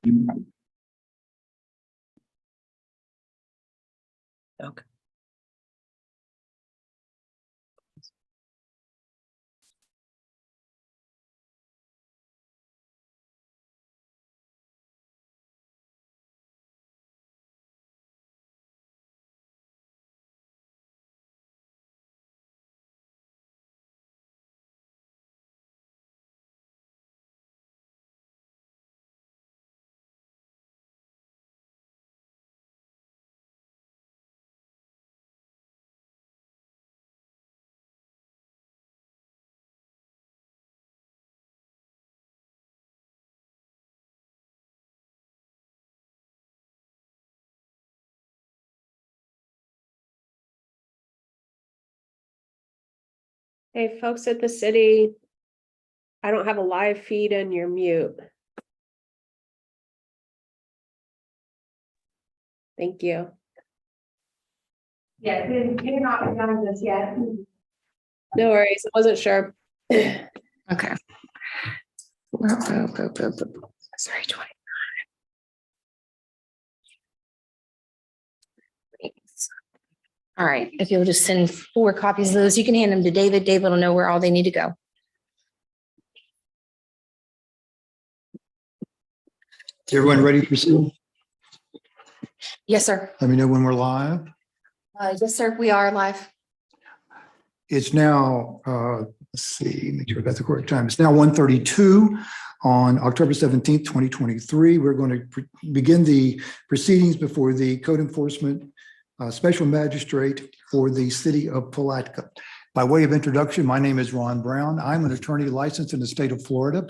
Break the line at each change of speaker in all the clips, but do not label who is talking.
Okay. Hey, folks at the city, I don't have a live feed and you're mute. Thank you.
Yeah, you're not done this yet.
No worries, I wasn't sure.
Okay. Sorry, 20. All right, if you'll just send 4 copies of those, you can hand them to David. David will know where all they need to go.
Is everyone ready to proceed?
Yes, sir.
Let me know when we're live.
Yes, sir. We are live.
It's now, let's see, make sure I got the correct time. It's now 1:32 on October 17th, 2023. We're going to begin the proceedings before the Code Enforcement Special Magistrate for the City of Palatka. By way of introduction, my name is Ron Brown. I'm an attorney licensed in the state of Florida,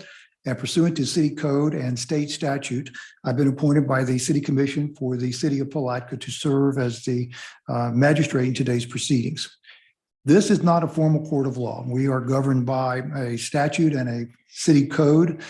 and pursuant to city code and state statute, I've been appointed by the City Commission for the City of Palatka to serve as the magistrate in today's proceedings. This is not a formal court of law. We are governed by a statute and a city code,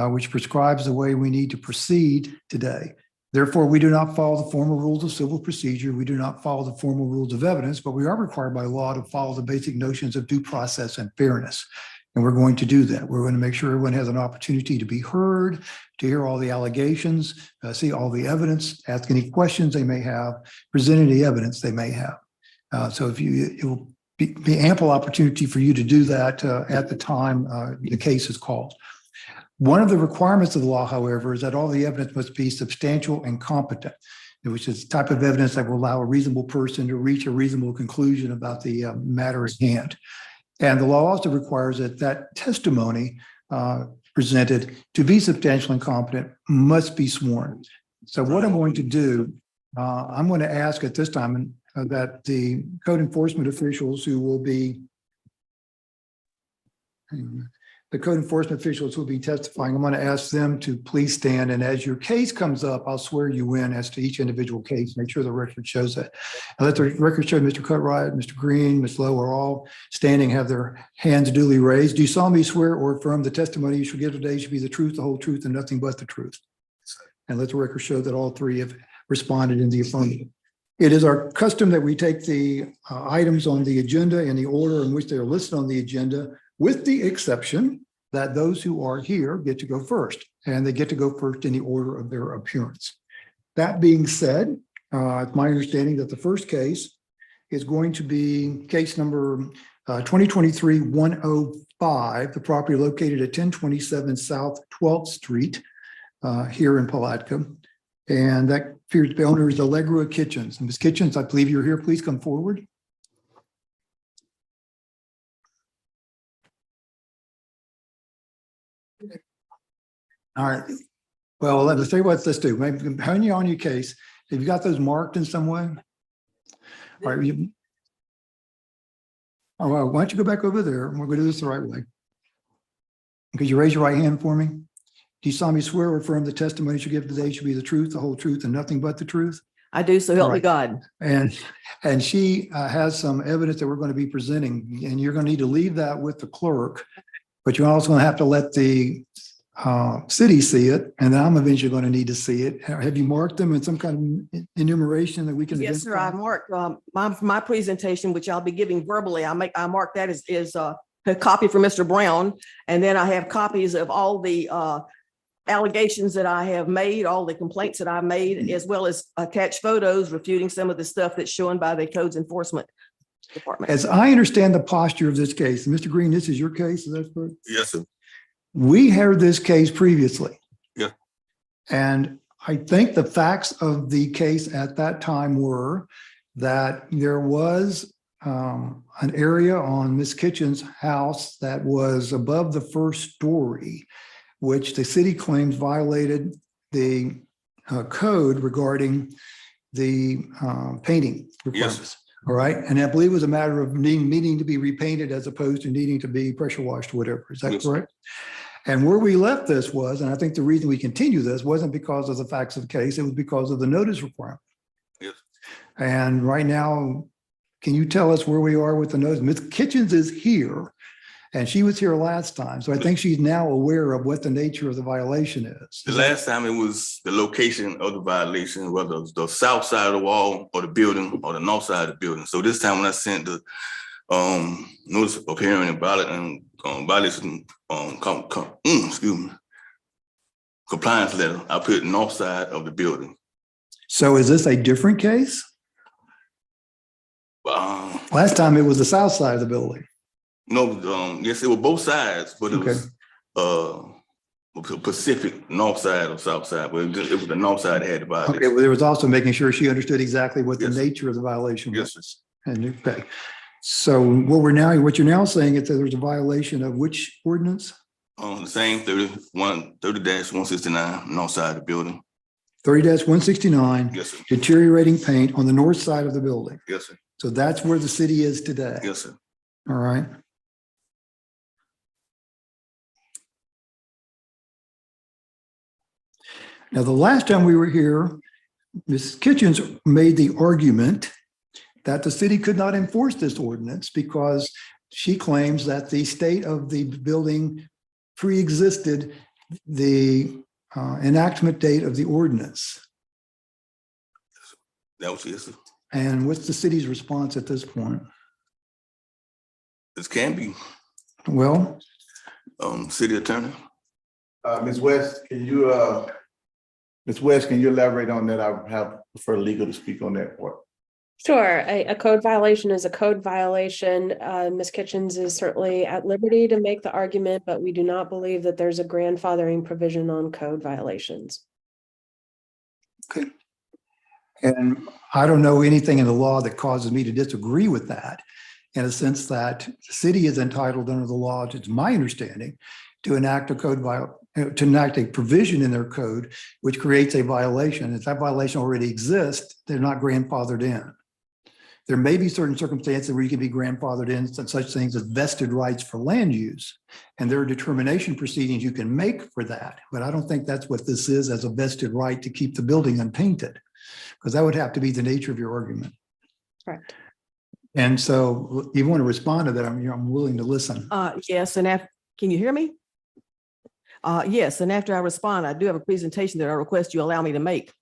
which prescribes the way we need to proceed today. Therefore, we do not follow the formal rules of civil procedure. We do not follow the formal rules of evidence, but we are required by law to follow the basic notions of due process and fairness. And we're going to do that. We're going to make sure everyone has an opportunity to be heard, to hear all the allegations, see all the evidence, ask any questions they may have, present any evidence they may have. So it will be ample opportunity for you to do that at the time the case is called. One of the requirements of the law, however, is that all the evidence must be substantial and competent, which is the type of evidence that will allow a reasonable person to reach a reasonable conclusion about the matter at hand. And the law also requires that testimony presented to be substantial and competent must be sworn. So what I'm going to do, I'm going to ask at this time that the code enforcement officials who will be testifying, I'm going to ask them to please stand. And as your case comes up, I'll swear you in as to each individual case. Make sure the record shows that. And let the record show Mr. Cutright, Mr. Green, Ms. Lowe are all standing, have their hands duly raised. Do you solemnly swear or affirm the testimony you shall give today should be the truth, the whole truth, and nothing but the truth? And let the record show that all 3 have responded in the affirmative. It is our custom that we take the items on the agenda in the order in which they are listed on the agenda, with the exception that those who are here get to go first, and they get to go first in the order of their appearance. That being said, it's my understanding that the first case is going to be case number 2023-105, the property located at 1027 South 12th Street here in Palatka. And that appears to be owner is Allegra Kitchens. And Ms. Kitchens, I believe you're here. Please come forward. All right. Well, let's tell you what, let's do. Maybe hone you on your case. Have you got those marked in some way? All right. Well, why don't you go back over there and we're going to do this the right way. Could you raise your right hand for me? Do you solemnly swear or affirm the testimony you give today should be the truth, the whole truth, and nothing but the truth?
I do, so help me
Right.
God.
And she has some evidence that we're going to be presenting, and you're going to need to leave that with the clerk, but you're also going to have to let the city see it, and then I'm eventually going to need to see it. Have you marked them in some kind of enumeration that we can?
Yes, sir. I marked my presentation, which I'll be giving verbally. I mark that as a copy for Mr. Brown, and then I have copies of all the allegations that I have made, all the complaints that I've made, as well as attach photos refuting some of the stuff that's shown by the codes enforcement department.
As I understand the posture of this case, Mr. Green, this is your case, is that correct?
Yes, sir.
We heard this case previously.
Yeah.
And I think the facts of the case at that time were that there was an area on Miss Kitchen's house that was above the first story, which the city claims violated the code regarding the painting requirements. All right. And I believe it was a matter of needing to be repainted as opposed to needing to be pressure washed, whatever. Is that
Yes.
correct? And where we left this was, and I think the reason we continue this wasn't because of the facts of the case, it was because of the notice requirement.
Yes.
And right now, can you tell us where we are with the notice? Ms. Kitchens is here, and she was here last time. So I think she's now aware of what the nature of the violation is.
The last time it was the location of the violation, whether it was the south side of the wall or the building or the north side of the building. So this time when I sent the notice of hearing and violation, excuse me, compliance letter, I put north side of the building.
So is this a different case? Last time it was the south side of the building.
No, yes, it was both sides, but it was Pacific north side or south side, but it was the north side that had the violation.
Okay, well, there was also making sure she understood exactly what the
Yes.
nature of the violation
Yes,
was. And okay, so what you're now saying is that there's a violation of which ordinance?
The same 30-169 north side of the building.
30-169,
Yes, sir.
deteriorating paint on the north side of the building.
Yes, sir.
So that's where the city is today.
Yes, sir.
All right. Now, the last time we were here, Ms. Kitchens made the argument that the city could not enforce this ordinance because she claims that the state of the building pre-existed the enactment date of the ordinance.
That was yes, sir.
And what's the city's response at this point?
This can be
Well,
city attorney.
Ms. West, can you elaborate on that? I have prefer legal to speak on that part.
Sure, a code violation is a code violation. Ms. Kitchens is certainly at liberty to make the argument, but we do not believe that there's a grandfathering provision on code violations.
okay. And I don't know anything in the law that causes me to disagree with that, in a sense that the city is entitled under the law, it's my understanding, to enact a to enact a provision in their code which creates a violation. If that violation already exists, they're not grandfathered in. There may be certain circumstances where you can be grandfathered in, such things as vested rights for land use. And there are determination proceedings you can make for that. But I don't think that's what this is, as a vested right to keep the building unpainted, because that would have to be the nature of your argument.
Correct.
And so if you want to respond to that, I'm willing to listen.
Yes, and can you hear me? Yes, and after I respond, I do have a presentation that I request you allow me to make.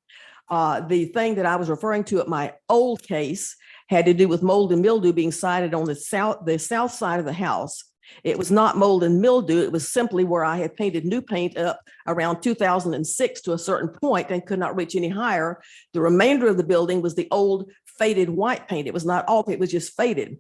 The thing that I was referring to at my old case had to do with mold and mildew being sited on the south side of the house. It was not mold and mildew. It was simply where I had painted new paint up around 2006 to a certain point and could not reach any higher. The remainder of the building was the old faded white paint. It was not all, it was just faded.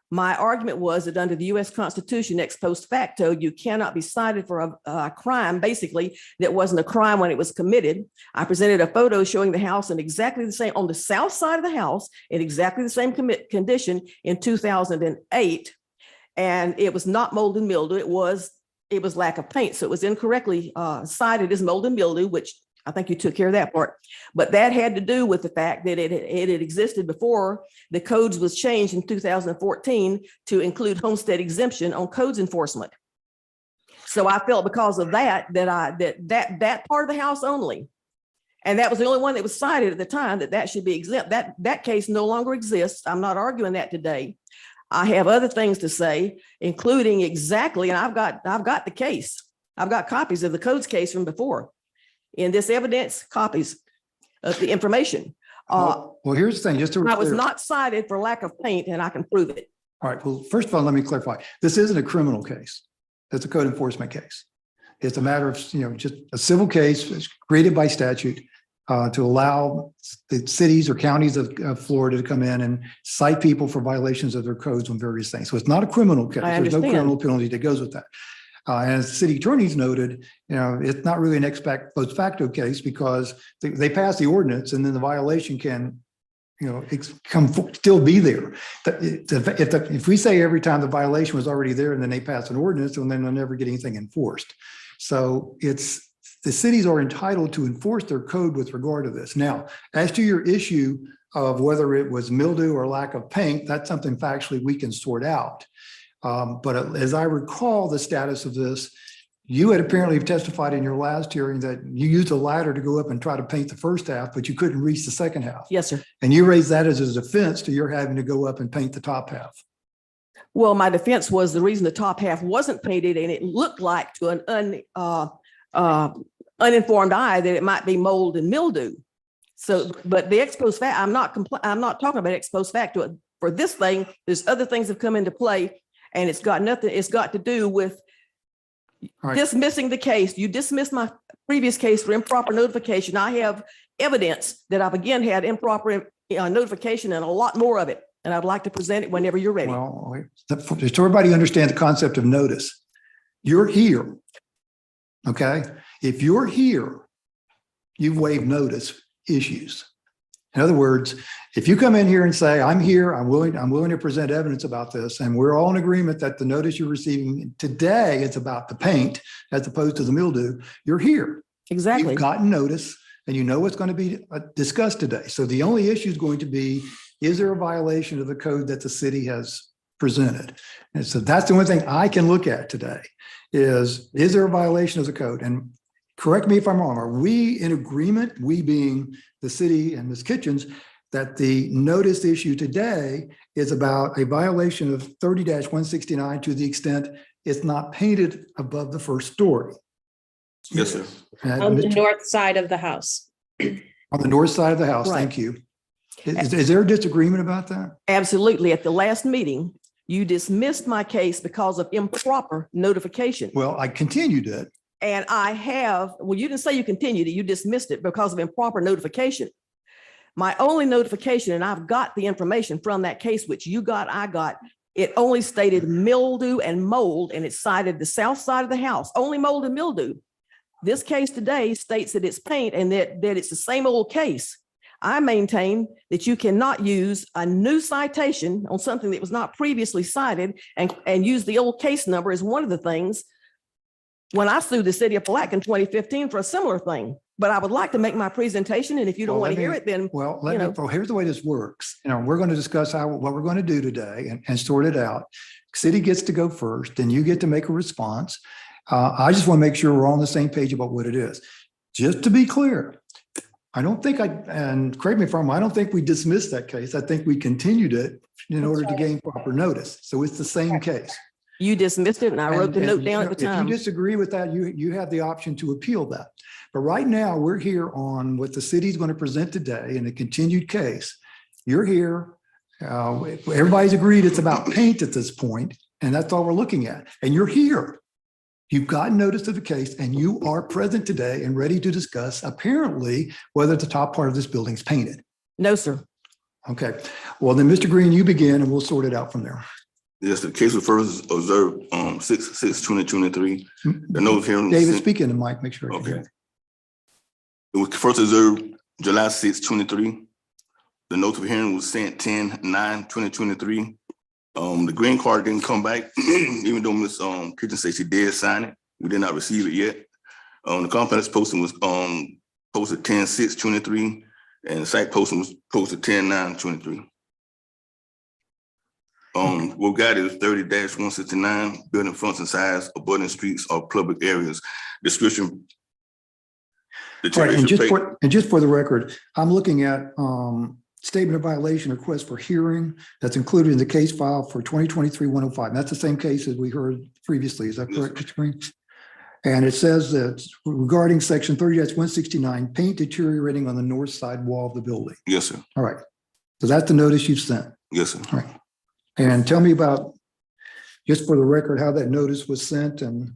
My argument was that under the U.S. Constitution, ex post facto, you cannot be cited for a crime, basically, that wasn't a crime when it was committed. I presented a photo showing the house in exactly the same, on the south side of the house, in exactly the same condition in 2008. And it was not mold and mildew. It was lack of paint. So it was incorrectly cited as mold and mildew, which I think you took care of that part. But that had to do with the fact that it had existed before the codes was changed in 2014 to include homestead exemption on codes enforcement. So I felt because of that part of the house only, and that was the only one that was cited at the time, that should be exempt. That case no longer exists. I'm not arguing that today. I have other things to say, including exactly, and I've got the case. I've got copies of the codes case from before. In this evidence, copies of the information.
Well, here's the thing, just to
I was
clear.
not cited for lack of paint, and I can prove it.
All right. Well, first of all, let me clarify. This isn't a criminal case. It's a code enforcement case. It's a matter of, just a civil case that's created by statute to allow the cities or counties of Florida to come in and cite people for violations of their codes on various things. So it's not a criminal case.
I
There's no
understand.
criminal penalty that goes with that. As the city attorney's noted, it's not really an ex post facto case because they pass the ordinance and then the violation can, still be there. If we say every time the violation was already there and then they pass an ordinance, and then they'll never get anything enforced. So the cities are entitled to enforce their code with regard to this. Now, as to your issue of whether it was mildew or lack of paint, that's something factually we can sort out. But as I recall the status of this, you had apparently testified in your last hearing that you used a ladder to go up and try to paint the first half, but you couldn't reach the second half.
Yes, sir.
And you raised that as a defense to your having to go up and paint the top half.
Well, my defense was the reason the top half wasn't painted and it looked like to an uninformed eye that it might be mold and mildew. So, but the ex post fact, I'm not talking about ex post facto. For this thing, there's other things that come into play, and it's got to do with
All right.
dismissing the case. You dismissed my previous case for improper notification. I have evidence that I've again had improper notification and a lot more of it. And I'd like to present it whenever you're ready.
Well, just so everybody understand the concept of notice. You're here. Okay. If you're here, you've waived notice issues. In other words, if you come in here and say, I'm here, I'm willing to present evidence about this, and we're all in agreement that the notice you're receiving today is about the paint as opposed to the mildew, you're here.
Exactly.
You've gotten notice and you know what's going to be discussed today. So the only issue is going to be, is there a violation of the code that the city has presented? And so that's the only thing I can look at today is there a violation of the code? And correct me if I'm wrong, are we in agreement, we being the city and Ms. Kitchens, that the notice issue today is about a violation of 30-169 to the extent it's not painted above the first story?
Yes, sir.
On the north side of the house.
On the north side of the house,
Right.
thank you. Is there a disagreement about that?
Absolutely. At the last meeting, you dismissed my case because of improper notification.
Well, I continued it.
And you didn't say you continued it, you dismissed it because of improper notification. My only notification, and I've got the information from that case, which you got, I got, it only stated mildew and mold, and it cited the south side of the house, only mold and mildew. This case today states that it's paint and that it's the same old case. I maintain that you cannot use a new citation on something that was not previously cited and use the old case number as one of the things when I sued the city of Palatka in 2015 for a similar thing. But I would like to make my presentation, and if you don't want to hear it, then
Well,
you know.
here's the way this works. We're going to discuss what we're going to do today and sort it out. City gets to go first, then you get to make a response. I just want to make sure we're all on the same page about what it is. Just to be clear, I don't think and correct me if I'm wrong, I don't think we dismissed that case. I think we continued it in order to gain proper notice. So it's the same case.
You dismissed it, and I wrote the note down at the time.
If you disagree with that, you have the option to appeal that. But right now, we're here on what the city's going to present today in a continued case. You're here. Everybody's agreed it's about paint at this point, and that's all we're looking at. And you're here. You've gotten notice of the case, and you are present today and ready to discuss, apparently, whether the top part of this building's painted.
No, sir.
Okay. Well, then, Mr. Green, you begin, and we'll sort it out from there.
Yes, the case was first observed 6/6/2023. The notice hearing.
David, speak in the mic, make sure. I can hear
Okay.
you.
It was first observed July 6, 23. The notice of hearing was sent 10/9/2023. The green card didn't come back, even though Ms. Kitchen said she did sign it. We did not receive it yet. The complex posting was posted 10/6/23, and the site posting was posted 10/9/23. What we got is 30-169, building fronts and sides, abutting streets or public areas. Description.
Right, and just for the record, I'm looking at statement of violation request for hearing that's included in the case file for 2023-105. That's the same case as we heard previously. Is that correct, Mr. Green? And it says that regarding section 30-169, paint deteriorating on the north side wall of the building.
Yes, sir.
All right. So that's the notice you've sent.
Yes, sir.
All right. And tell me about, just for the record, how that notice was sent and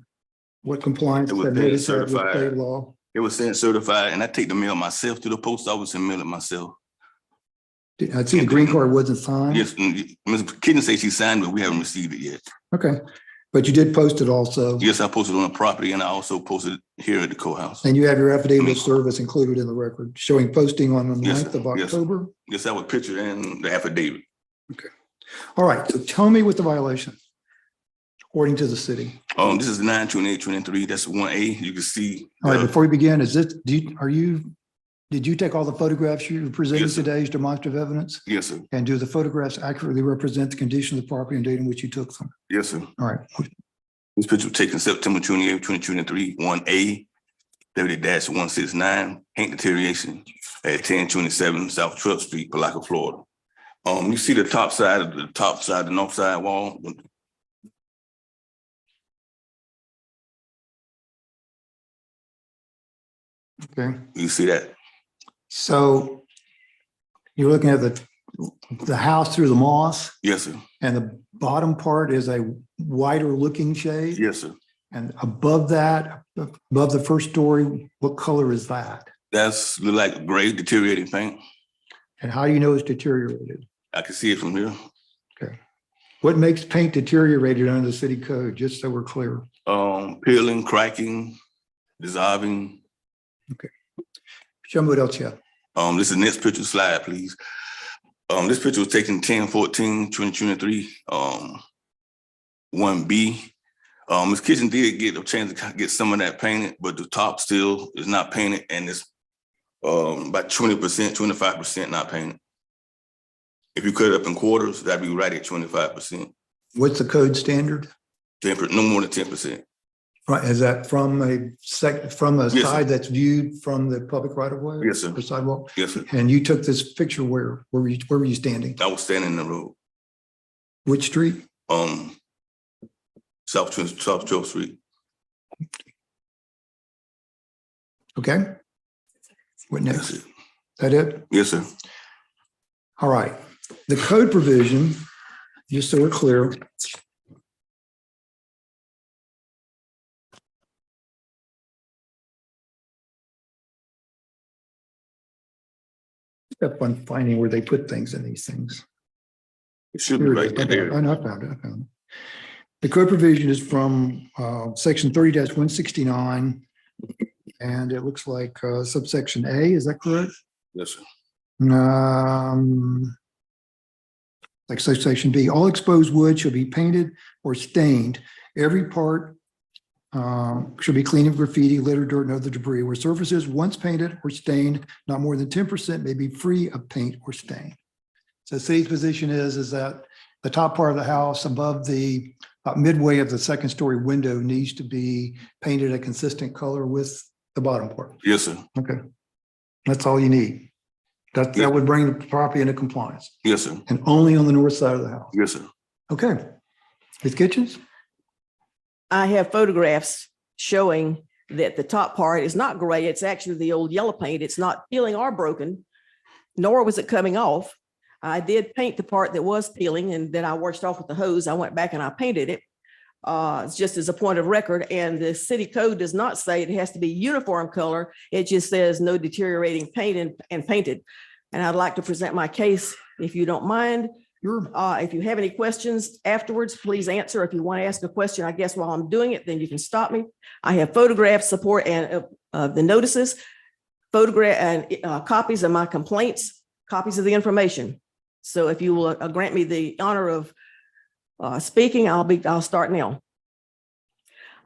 What compliance
It was
that
then
notice had with
certified.
state law?
It was sent certified, and I take the mail myself to the post office and mail it myself.
I see the green card wasn't signed.
Yes, Ms. Kitchen says she signed, but we haven't received it yet.
Okay, but you did post it also.
Yes, I posted on the property, and I also posted here at the courthouse.
And you have your affidavit of service included in the record showing posting on the
Yes,
9th of
sir. Yes, sir.
October.
Yes, I have a picture and the affidavit.
All right, so tell me what the violation, according to the city.
This is 9/28/23. That's 1A. You can see.
All right, before we begin, did you take all the photographs you presented
Yes, sir.
today as demonstrative evidence?
Yes, sir.
And do the photographs accurately represent the condition of the property and date in which you took them?
Yes, sir.
All right,
This picture was taken September 28th, 2023, 1A, 30-169, paint deterioration at 1027 South 12th Street, Palaca, Florida. You see the top side, the north side wall.
okay.
You see that?
So you're looking at the house through the moss,
Yes, sir.
and the bottom part is a whiter looking shade.
Yes, sir.
And above that, above the first story, what color is that?
That's look like gray deteriorating paint.
And how do you know it's deteriorated?
I can see it from here.
What makes paint deteriorated under the city code, just so we're clear?
Peeling, cracking, dissolving.
Show me what else you have.
This is the next picture slide, please. This picture was taken 10/14/2023. 1B. Ms. Kitchen did get a chance to get some of that painted, but the top still is not painted, and it's about 20%, 25% not painted. If you cut it up in quarters, that'd be right at 25%.
What's the code standard?
10%, no more than 10%.
Right, is that from a
Yes, sir.
side that's viewed from the public right of way?
Yes, sir.
Or sidewalk?
Yes, sir.
And you took this picture where? Where were you standing?
I was standing in the road.
Which street?
South 12th Street.
Okay. What
That's
next?
it.
That it?
Yes, sir.
All right. The code provision, just so we're clear. Step on finding where they put things in these things.
It should be
Here
right
it is.
there.
I know, I found it. The code provision is from section 30-169. And it looks like subsection A, is that correct?
Yes, sir.
Like subsection B, all exposed wood shall be painted or stained. Every part should be clean of graffiti, litter, dirt, and other debris. Where surfaces once painted or stained, not more than 10% may be free of paint or stain. So the city's position is that the top part of the house above the midway of the second story window needs to be painted a consistent color with the bottom part.
Yes, sir.
Okay. That's all you need. That would bring the property into compliance,
Yes, sir.
and only on the north side of the house.
Yes, sir.
Okay. Ms. Kitchens?
I have photographs showing that the top part is not gray. It's actually the old yellow paint. It's not peeling or broken, nor was it coming off. I did paint the part that was peeling, and then I washed off with the hose. I went back and I painted it. It's just as a point of record, and the city code does not say it has to be uniform color. It just says no deteriorating paint and painted. And I'd like to present my case, if you don't mind.
Sure.
If you have any questions afterwards, please answer. If you want to ask a question, I guess while I'm doing it, then you can stop me. I have photographs, support, and the notices, photograph and copies of my complaints, copies of the information. So if you will grant me the honor of speaking, I'll start now.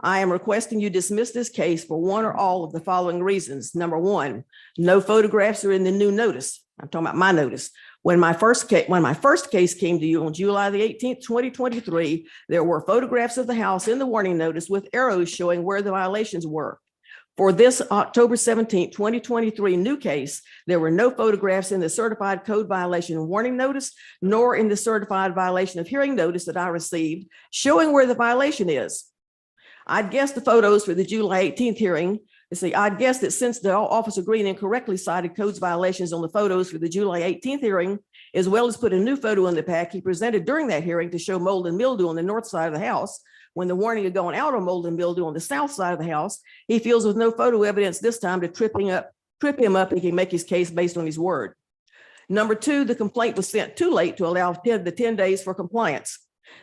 I am requesting you dismiss this case for one or all of the following reasons. Number one, no photographs are in the new notice. I'm talking about my notice. When my first case came to you on July the 18th, 2023, there were photographs of the house in the warning notice with arrows showing where the violations were. For this October 17th, 2023 new case, there were no photographs in the certified code violation warning notice, nor in the certified violation of hearing notice that I received showing where the violation is. I'd guess the photos for the July 18th hearing, I'd guess that since the Officer Green incorrectly cited codes violations on the photos for the July 18th hearing, as well as put a new photo in the pack he presented during that hearing to show mold and mildew on the north side of the house, When the warning had gone out on mold and mildew on the south side of the house, he feels with no photo evidence this time to trip him up and he can make his case based on his word. Number two, the complaint was sent too late to allow the 10 days for compliance.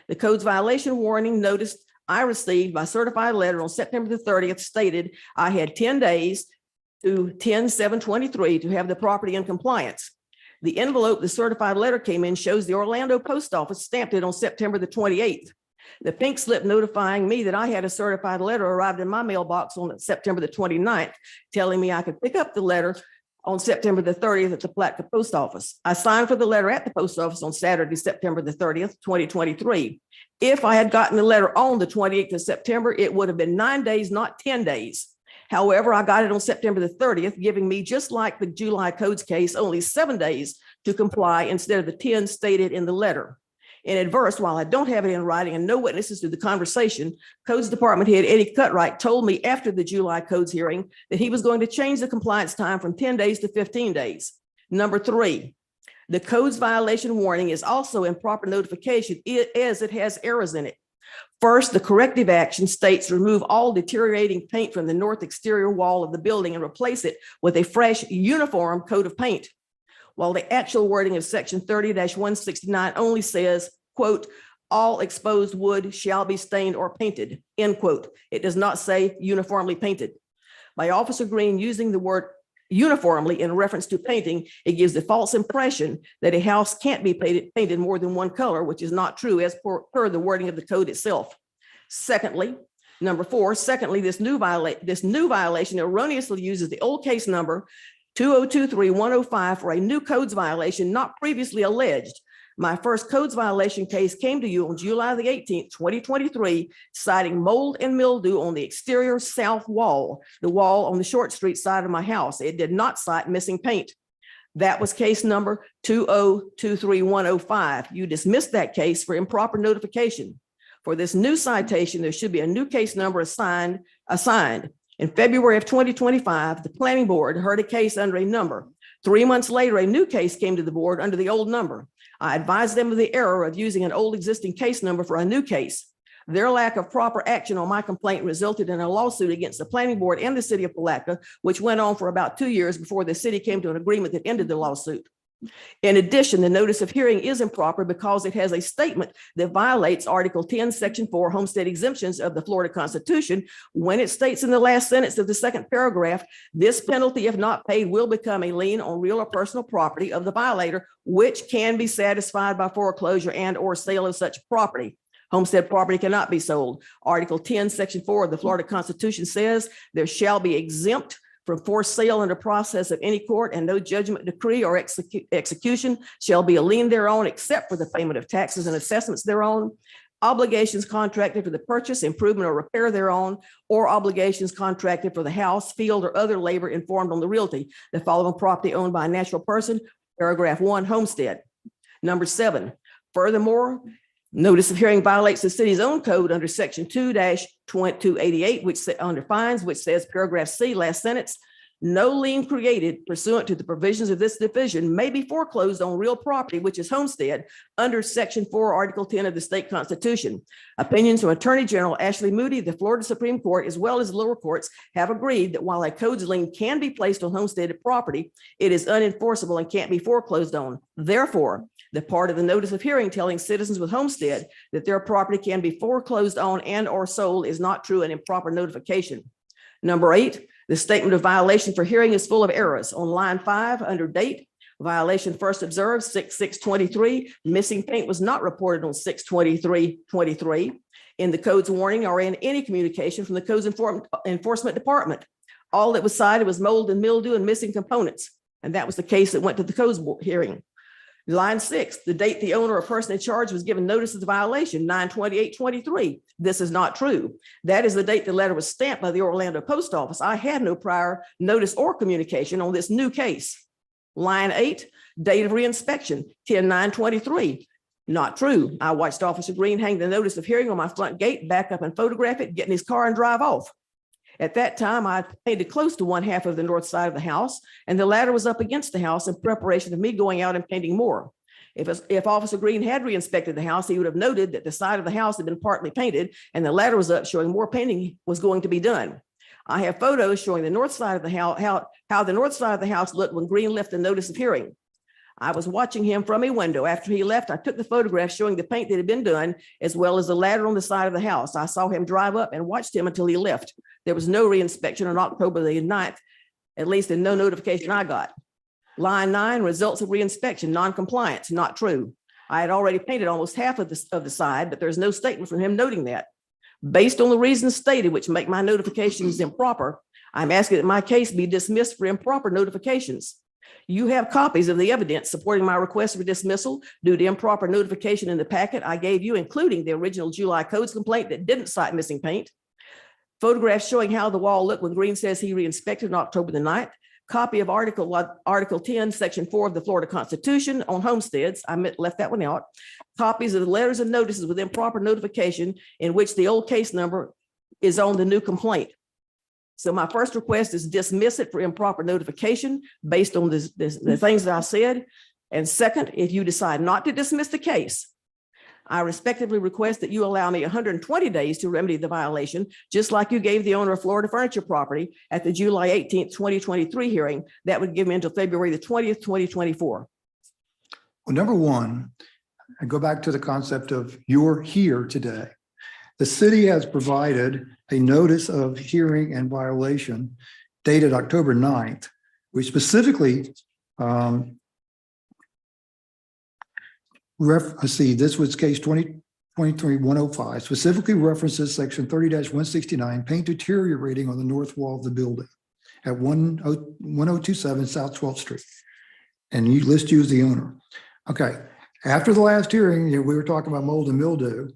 The code's violation warning notice I received by certified letter on September the 30th stated I had 10 days to 10/7/23 to have the property in compliance. The envelope the certified letter came in shows the Orlando Post Office stamped it on September the 28th. The pink slip notifying me that I had a certified letter arrived in my mailbox on September the 29th, telling me I could pick up the letter on September the 30th at the Palatka Post Office. I signed for the letter at the post office on Saturday, September the 30th, 2023. If I had gotten the letter on the 28th of September, it would have been 9 days, not 10 days. However, I got it on September the 30th, giving me, just like the July codes case, only 7 days to comply instead of the 10 stated in the letter. In adverse, while I don't have it in writing and no witnesses to the conversation, Codes Department head Eddie Cutright told me after the July codes hearing that he was going to change the compliance time from 10 days to 15 days. Number three, the codes violation warning is also improper notification as it has errors in it. First, the corrective action states remove all deteriorating paint from the north exterior wall of the building and replace it with a fresh uniform coat of paint. While the actual wording of section 30-169 only says, quote, all exposed wood shall be stained or painted, end quote. It does not say uniformly painted. By Officer Green using the word uniformly in reference to painting, it gives the false impression that a house can't be painted more than one color, which is not true as per the wording of the code itself. Secondly, number four, this new violation erroneously uses the old case number 2023-105 for a new codes violation not previously alleged. My first codes violation case came to you on July the 18th, 2023, citing mold and mildew on the exterior south wall, the wall on the Short Street side of my house. It did not cite missing paint. That was case number 2023-105. You dismissed that case for improper notification. For this new citation, there should be a new case number assigned. In February of 2025, the planning board heard a case under a number. 3 months later, a new case came to the board under the old number. I advised them of the error of using an old existing case number for a new case. Their lack of proper action on my complaint resulted in a lawsuit against the planning board and the city of Palatka, which went on for about 2 years before the city came to an agreement that ended the lawsuit. In addition, the notice of hearing is improper because it has a statement that violates Article 10, Section 4, homestead exemptions of the Florida Constitution, when it states in the last sentence of the second paragraph, this penalty, if not paid, will become a lien on real or personal property of the violator, which can be satisfied by foreclosure and or sale of such property. Homestead property cannot be sold. Article 10, Section 4 of the Florida Constitution says there shall be exempt from forced sale under process of any court, and no judgment, decree, or execution shall be a lien thereon except for the payment of taxes and assessments thereon, obligations contracted for the purchase, improvement, or repair thereon, or obligations contracted for the house, field, or other labor informed on the realty, the following property owned by a natural person, paragraph 1, homestead. Number 7, furthermore, notice of hearing violates the city's own code under section 2-288, which under fines, which says paragraph C, last sentence, no lien created pursuant to the provisions of this division may be foreclosed on real property, which is homestead, under section 4, article 10 of the state constitution. Opinions from Attorney General Ashley Moody, the Florida Supreme Court, as well as lower courts, have agreed that while a codes lien can be placed on homesteaded property, it is unenforceable and can't be foreclosed on. Therefore, the part of the notice of hearing telling citizens with homestead that their property can be foreclosed on and or sold is not true and improper notification. Number 8, the statement of violation for hearing is full of errors. On line 5, under date, violation first observed 6/6/23. Missing paint was not reported on 6/23/23 in the codes warning or in any communication from the codes enforcement department. All that was cited was mold and mildew and missing components. And that was the case that went to the codes hearing. Line 6, the date the owner or person in charge was given notice of the violation, 9/28/23. This is not true. That is the date the letter was stamped by the Orlando Post Office. I had no prior notice or communication on this new case. Line 8, date of reinspection, 10/9/23. Not true. I watched Officer Green hang the notice of hearing on my front gate, back up and photograph it, get in his car and drive off. At that time, I painted close to one half of the north side of the house, and the ladder was up against the house in preparation of me going out and painting more. If Officer Green had re-inspected the house, he would have noted that the side of the house had been partly painted and the ladder was up, showing more painting was going to be done. I have photos showing the north side of the house, how the north side of the house looked when Green left the notice of hearing. I was watching him from a window. After he left, I took the photograph showing the paint that had been done, as well as the ladder on the side of the house. I saw him drive up and watched him until he left. There was no re-inspection on October the 9th, at least in no notification I got. Line 9, results of re-inspection, non-compliance, not true. I had already painted almost half of the side, but there's no statement from him noting that. Based on the reasons stated, which make my notifications improper, I'm asking that my case be dismissed for improper notifications. You have copies of the evidence supporting my request for dismissal due to improper notification in the packet I gave you, including the original July codes complaint that didn't cite missing paint. Photographs showing how the wall looked when Green says he re-inspected on October the 9th. Copy of Article 10, Section 4 of the Florida Constitution on homesteads. I left that one out. Copies of the letters and notices with improper notification in which the old case number is on the new complaint. So my first request is dismiss it for improper notification based on the things that I said. And second, if you decide not to dismiss the case, I respectfully request that you allow me 120 days to remedy the violation, just like you gave the owner of Florida Furniture Property at the July 18th, 2023 hearing. That would give me until February the 20th, 2024.
Well, number one, I go back to the concept of you're here today. The city has provided a notice of hearing and violation dated October 9th, which specifically let's see, this was case 2023-105, specifically references section 30-169, paint deteriorating on the north wall of the building at 1027 South 12th Street. And you list you as the owner. Okay. After the last hearing, we were talking about mold and mildew.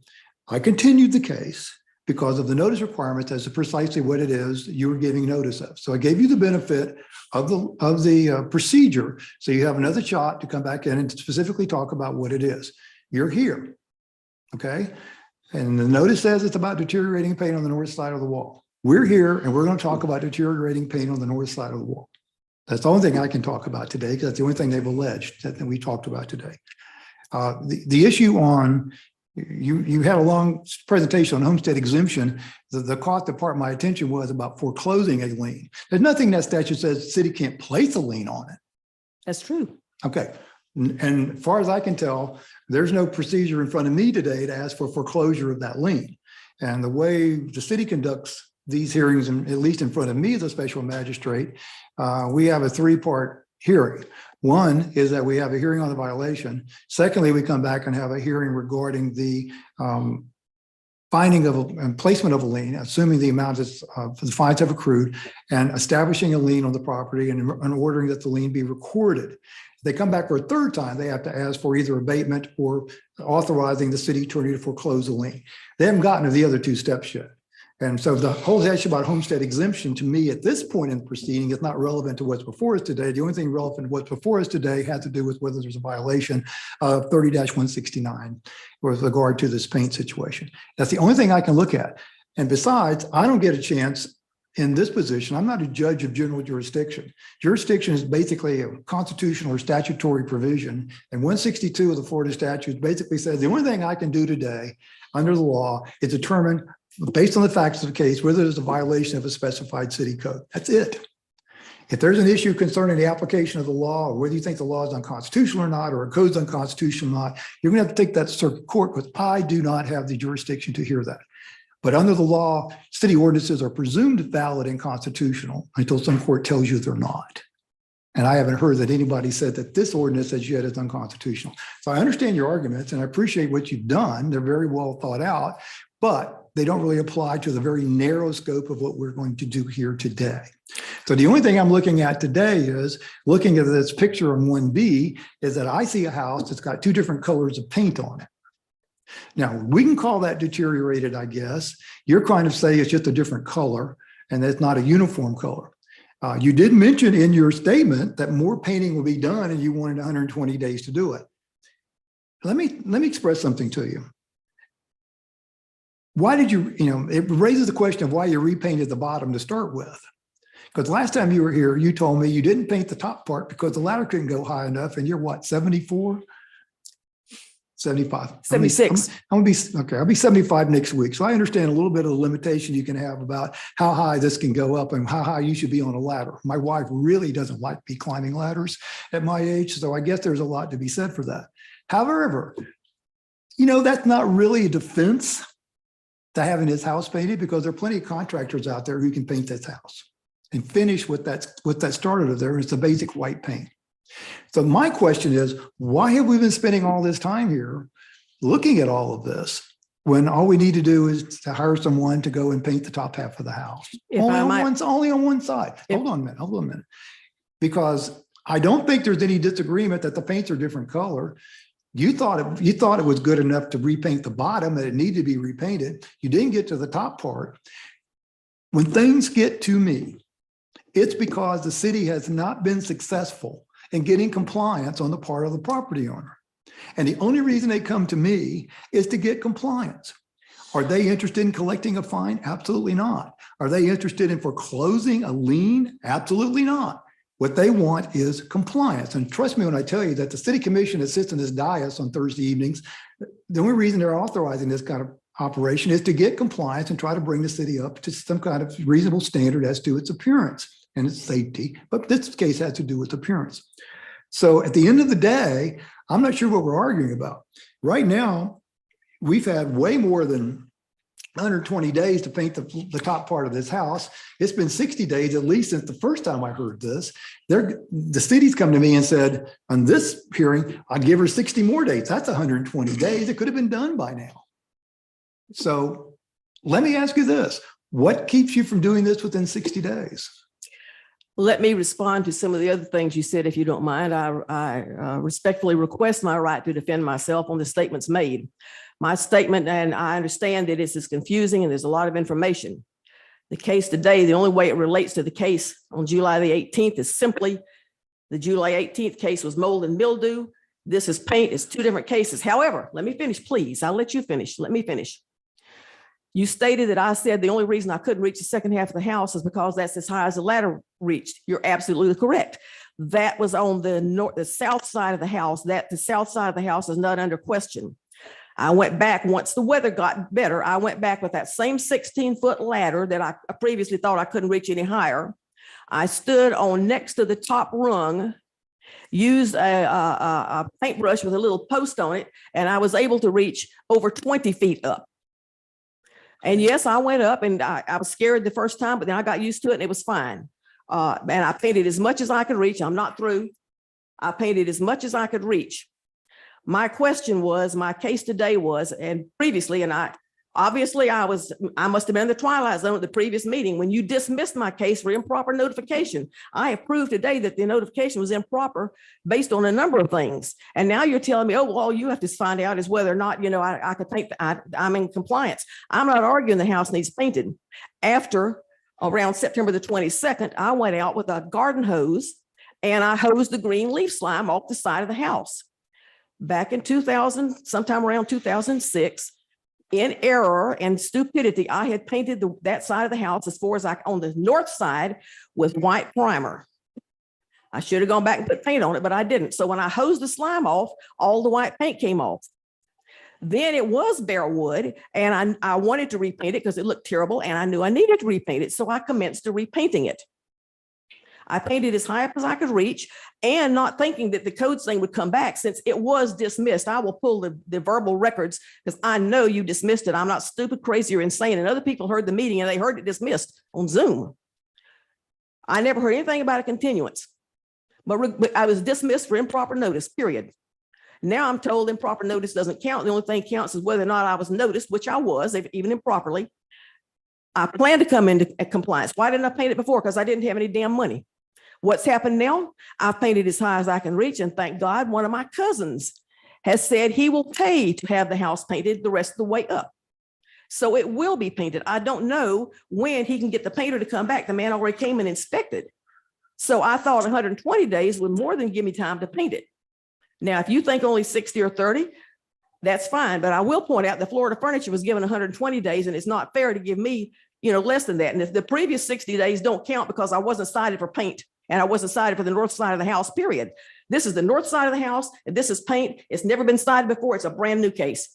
I continued the case because of the notice requirements as to precisely what it is you were giving notice of. So I gave you the benefit of the procedure. So you have another shot to come back in and specifically talk about what it is. You're here, okay? And the notice says it's about deteriorating paint on the north side of the wall. We're here and we're going to talk about deteriorating paint on the north side of the wall. That's the only thing I can talk about today because that's the only thing they've alleged that we talked about today. The issue on you had a long presentation on homestead exemption. The part that my attention was about foreclosing a lien. There's nothing in that statute says the city can't place a lien on it.
That's true.
Okay. And as far as I can tell, there's no procedure in front of me today to ask for foreclosure of that lien. And the way the city conducts these hearings, and at least in front of me as a special magistrate, we have a three-part hearing. One is that we have a hearing on the violation. Secondly, we come back and have a hearing regarding the finding of and placement of a lien, assuming the amount is the fines have accrued, and establishing a lien on the property and ordering that the lien be recorded. If they come back for a third time, they have to ask for either abatement or authorizing the city attorney to foreclose the lien. They haven't gotten to the other two steps yet. And so the whole issue about homestead exemption to me at this point in the proceeding is not relevant to what's before us today. The only thing relevant to what's before us today has to do with whether there's a violation of 30-169 with regard to this paint situation. That's the only thing I can look at. And besides, I don't get a chance in this position. I'm not a judge of general jurisdiction. Jurisdiction is basically a constitutional or statutory provision. And 162 of the Florida statutes basically says the only thing I can do today under the law is determine, based on the facts of the case, whether there's a violation of a specified city code. That's it. If there's an issue concerning the application of the law, or whether you think the law is unconstitutional or not, or a code's unconstitutional or not, you're going to have to take that to circuit court, because I do not have the jurisdiction to hear that. But under the law, city ordinances are presumed valid and constitutional until some court tells you they're not. And I haven't heard that anybody said that this ordinance as yet is unconstitutional. So I understand your arguments and I appreciate what you've done. They're very well thought out, but they don't really apply to the very narrow scope of what we're going to do here today. So the only thing I'm looking at today is looking at this picture on 1B is that I see a house that's got two different colors of paint on it. Now, we can call that deteriorated, I guess. You're trying to say it's just a different color and that's not a uniform color. You did mention in your statement that more painting will be done and you wanted 120 days to do it. Let me express something to you. Why did you, it raises the question of why you repainted the bottom to start with. Because last time you were here, you told me you didn't paint the top part because the ladder couldn't go high enough and you're what, 74? 75.
76.
I'm gonna be, okay, I'll be 75 next week. So I understand a little bit of the limitation you can have about how high this can go up and how high you should be on a ladder. My wife really doesn't like me climbing ladders at my age. So I guess there's a lot to be said for that. However, that's not really a defense to having his house painted, because there are plenty of contractors out there who can paint this house and finish what that started of there. It's a basic white paint. So my question is, why have we been spending all this time here looking at all of this when all we need to do is to hire someone to go and paint the top half of the house? Only on one side. Hold on a minute. Because I don't think there's any disagreement that the paints are different color. You thought it was good enough to repaint the bottom, that it needed to be repainted. You didn't get to the top part. When things get to me, it's because the city has not been successful in getting compliance on the part of the property owner. And the only reason they come to me is to get compliance. Are they interested in collecting a fine? Absolutely not. Are they interested in foreclosing a lien? Absolutely not. What they want is compliance. And trust me when I tell you that the city commission that sits in this dais on Thursday evenings, the only reason they're authorizing this kind of operation is to get compliance and try to bring the city up to some kind of reasonable standard as to its appearance and its safety. But this case has to do with appearance. So at the end of the day, I'm not sure what we're arguing about. Right now, we've had way more than 120 days to paint the top part of this house. It's been 60 days at least since the first time I heard this. The city's come to me and said, on this hearing, I'd give her 60 more days. That's 120 days. It could have been done by now. So let me ask you this. What keeps you from doing this within 60 days?
Let me respond to some of the other things you said, if you don't mind. I respectfully request my right to defend myself on the statements made. My statement, and I understand that this is confusing and there's a lot of information. The case today, the only way it relates to the case on July the 18th is simply the July 18th case was mold and mildew. This is paint. It's two different cases. However, let me finish, please. I'll let you finish. Let me finish. You stated that I said the only reason I couldn't reach the second half of the house is because that's as high as the ladder reached. You're absolutely correct. That was on the south side of the house. The south side of the house is not under question. I went back once the weather got better. I went back with that same 16-foot ladder that I previously thought I couldn't reach any higher. I stood on next to the top rung, used a paintbrush with a little post on it, and I was able to reach over 20 feet up. And yes, I went up and I was scared the first time, but then I got used to it and it was fine. And I painted as much as I could reach. I'm not through. I painted as much as I could reach. My question was, my case today was, and previously, and I must have been in the twilight zone at the previous meeting when you dismissed my case for improper notification. I have proved today that the notification was improper based on a number of things. And now you're telling me, oh, well, all you have to find out is whether or not, I could paint, I'm in compliance. I'm not arguing the house needs painted. After around September the 22nd, I went out with a garden hose and I hosed the green leaf slime off the side of the house. Back in 2000, sometime around 2006, in error and stupidity, I had painted that side of the house as far as on the north side with white primer. I should have gone back and put paint on it, but I didn't. So when I hosed the slime off, all the white paint came off. Then it was bare wood, and I wanted to repaint it because it looked terrible, and I knew I needed to repaint it. So I commenced to repainting it. I painted as high up as I could reach, and not thinking that the code thing would come back since it was dismissed. I will pull the verbal records because I know you dismissed it. I'm not stupid, crazy, or insane. And other people heard the meeting and they heard it dismissed on Zoom. I never heard anything about a continuance, but I was dismissed for improper notice, period. Now I'm told improper notice doesn't count. The only thing counts is whether or not I was noticed, which I was, even improperly. I plan to come into compliance. Why didn't I paint it before? Because I didn't have any damn money. What's happened now? I've painted as high as I can reach, and thank God one of my cousins has said he will pay to have the house painted the rest of the way up. So it will be painted. I don't know when he can get the painter to come back. The man already came and inspected. So I thought 120 days would more than give me time to paint it. Now, if you think only 60 or 30, that's fine. But I will point out that Florida Furniture was given 120 days, and it's not fair to give me, less than that. And if the previous 60 days don't count because I wasn't cited for paint and I wasn't cited for the north side of the house, period. This is the north side of the house, and this is paint. It's never been sided before. It's a brand new case.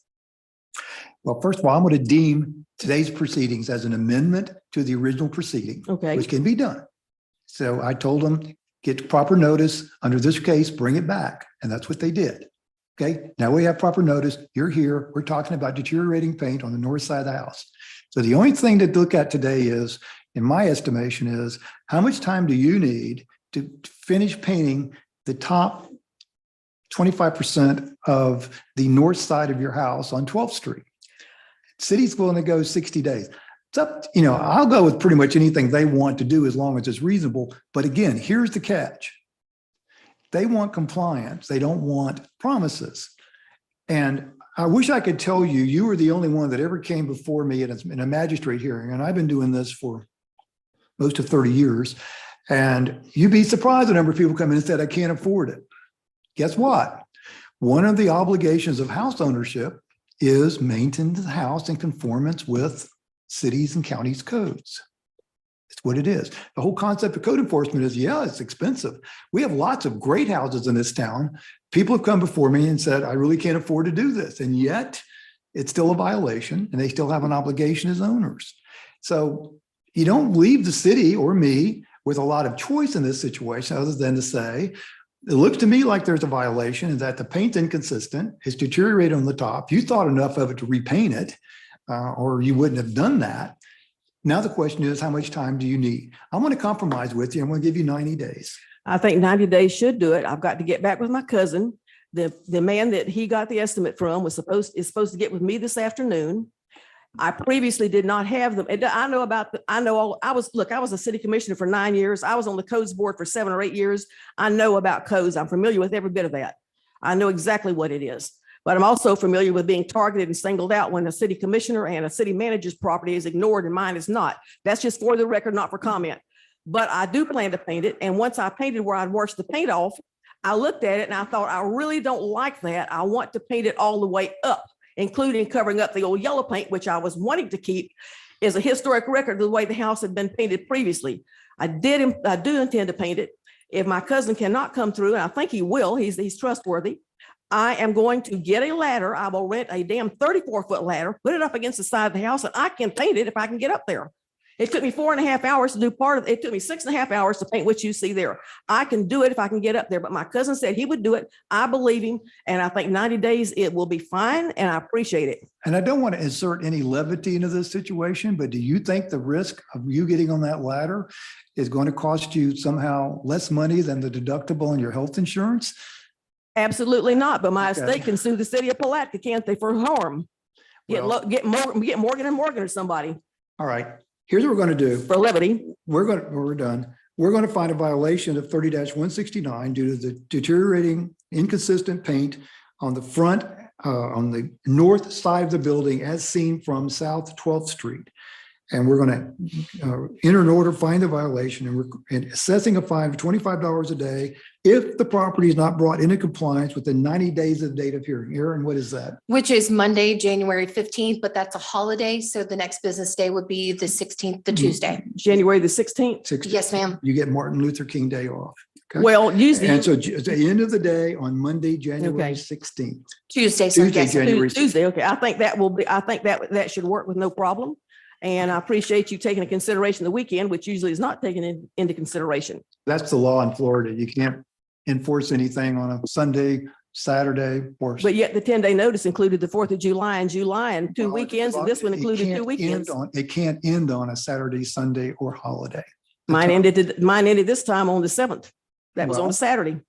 Well, first of all, I'm going to deem today's proceedings as an amendment to the original proceeding,
Okay.
which can be done. So I told them, get proper notice under this case, bring it back. And that's what they did. Okay, now we have proper notice. You're here. We're talking about deteriorating paint on the north side of the house. So the only thing to look at today is, in my estimation, is how much time do you need to finish painting the top 25% of the north side of your house on 12th Street? City's willing to go 60 days. It's up, I'll go with pretty much anything they want to do as long as it's reasonable. But again, here's the catch. They want compliance. They don't want promises. And I wish I could tell you, you were the only one that ever came before me in a magistrate hearing. And I've been doing this for most of 30 years. And you'd be surprised the number of people come in and said, I can't afford it. Guess what? One of the obligations of house ownership is maintain the house in conformance with cities and counties codes. It's what it is. The whole concept of code enforcement is, yeah, it's expensive. We have lots of great houses in this town. People have come before me and said, I really can't afford to do this. And yet it's still a violation and they still have an obligation as owners. So you don't leave the city or me with a lot of choice in this situation other than to say, it looks to me like there's a violation and that the paint's inconsistent. It's deteriorated on the top. You thought enough of it to repaint it, or you wouldn't have done that. Now the question is, how much time do you need? I'm going to compromise with you. I'm going to give you 90 days.
I think 90 days should do it. I've got to get back with my cousin. The man that he got the estimate from is supposed to get with me this afternoon. I previously did not have them. I was a city commissioner for 9 years. I was on the codes board for 7 or 8 years. I know about codes. I'm familiar with every bit of that. I know exactly what it is. But I'm also familiar with being targeted and singled out when a city commissioner and a city manager's property is ignored and mine is not. That's just for the record, not for comment. But I do plan to paint it. And once I painted where I'd washed the paint off, I looked at it and I thought, I really don't like that. I want to paint it all the way up, including covering up the old yellow paint, which I was wanting to keep as a historic record of the way the house had been painted previously. I do intend to paint it. If my cousin cannot come through, and I think he will, he's trustworthy, I am going to get a ladder. I will rent a damn 34-foot ladder, put it up against the side of the house, and I can paint it if I can get up there. It took me 4.5 hours to do part of it. It took me 6.5 hours to paint what you see there. I can do it if I can get up there, but my cousin said he would do it. I believe him. And I think 90 days, it will be fine. And I appreciate it.
And I don't want to insert any levity into this situation, but do you think the risk of you getting on that ladder is going to cost you somehow less money than the deductible on your health insurance?
Absolutely not. But my estate can sue the city of Palatka, can't they, for harm? Get Morgan and Morgan or somebody.
All right. Here's what we're going to do.
For levity.
We're done. We're going to find a violation of 30-169 due to the deteriorating inconsistent paint on the front, on the north side of the building as seen from South 12th Street. And we're going to enter an order, find the violation, and we're assessing a fine of $25 a day if the property is not brought into compliance within 90 days of the date of hearing. Aaron, what is that?
Which is Monday, January 15th, but that's a holiday. So the next business day would be the 16th, the Tuesday.
January the 16th.
16th.
Yes, ma'am.
You get Martin Luther King Day off. Okay?
Well, usually.
And so at the end of the day on Monday, January 16th.
Tuesday. So
Tuesday,
yes.
January
Tuesday. Okay. I think that should work with no problem. And I appreciate you taking into consideration the weekend, which usually is not taken into consideration.
That's the law in Florida. You can't enforce anything on a Sunday, Saturday, or.
But yet the 10-day notice included the 4th of July and two
Well,
weekends, and this one
it
included
can't
2 weekends.
It can't end on a Saturday, Sunday, or holiday.
Mine ended this time on the 7th. That was on
Well,
a Saturday.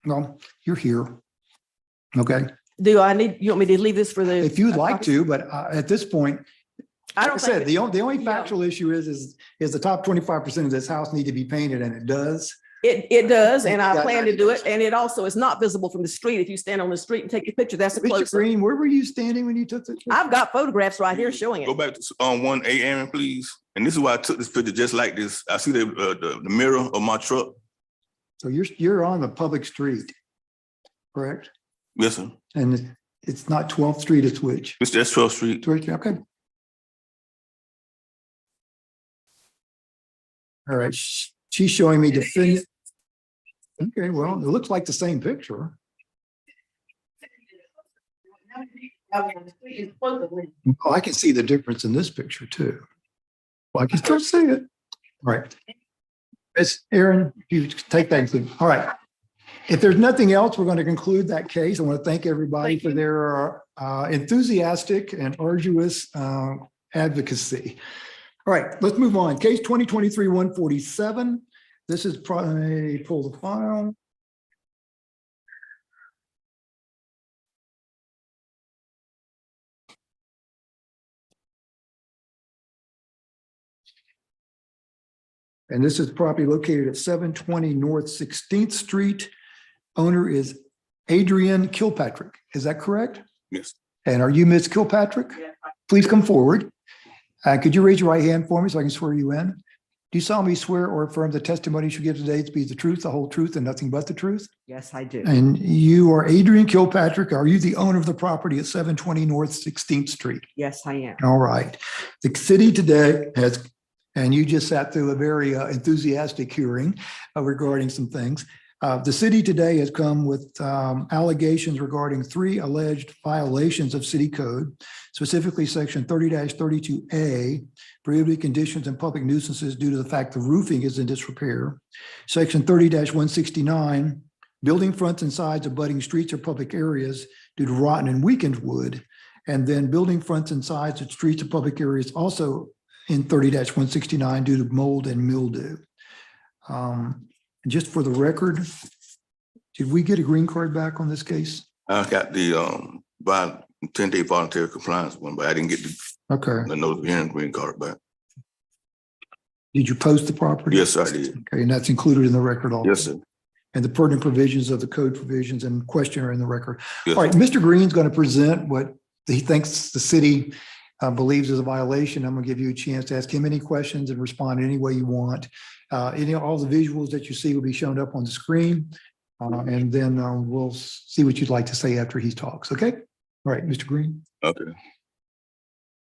No, you're here. Okay,
You want me to leave this for the?
if you'd like to, but at this point,
I
like I
don't
said,
think,
the only
yeah.
factual issue is the top 25% of this house need to be painted, and it does.
it does, and I
Yeah,
plan
90
to do
days.
it. And it also is not visible from the street. If you stand on the street and take a picture, that's a
Mr.
close.
Green, where were you standing when you took the?
I've got photographs right here showing
Go
it.
back to 1A, Aaron, please. And this is why I took this picture just like this. I see the mirror of my truck.
So you're on the public street, correct?
Yes, sir.
And it's not 12th Street, it's which?
That's 12th Street.
Okay. All right, she's showing me definitive. Okay, well, it looks like the same picture. Oh, I can see the difference in this picture too. Well, I can still see it. All right. Miss Aaron, you take that. All right. If there's nothing else, we're going to conclude that case. I want to thank everybody for their enthusiastic and arduous advocacy. All right, let's move on. Case 2023-147. This is probably pull the file. And this is property located at 720 North 16th Street. Owner is Adrian Kilpatrick. Is that correct?
Yes.
And are you Ms. Kilpatrick? Please come forward. Could you raise your right hand for me so I can swear you in? Do you solemnly swear or affirm the testimony you should give today to be the truth, the whole truth, and nothing but the truth?
Yes, I do.
And you are Adrian Kilpatrick. Are you the owner of the property at 720 North 16th Street?
Yes, I am.
All right. The city today has, and you just sat through a very enthusiastic hearing regarding some things. The city today has come with allegations regarding 3 alleged violations of city code, specifically section 30-32A, prohibited conditions and public nuisances due to the fact the roofing is in disrepair. Section 30-169, building fronts and sides abutting streets or public areas due to rotten and weakened wood. And then building fronts and sides of streets or public areas also in 30-169 due to mold and mildew. Just for the record, did we get a green card back on this case?
I got the 10-day voluntary compliance one, but I didn't get
Okay.
the notice of hearing green card back.
Did you post the property?
Yes, I did.
Okay, and that's included in the record also?
Yes, sir.
And the pertinent provisions of the code provisions and question are in the record.
Yes,
All right, Mr. Green's going to present what he thinks the city believes is a violation. I'm going to give you a chance to ask him any questions and respond any way you want. All the visuals that you see will be shown up on the screen. And then we'll see what you'd like to say after he talks. Okay. All right, Mr. Green.
Okay.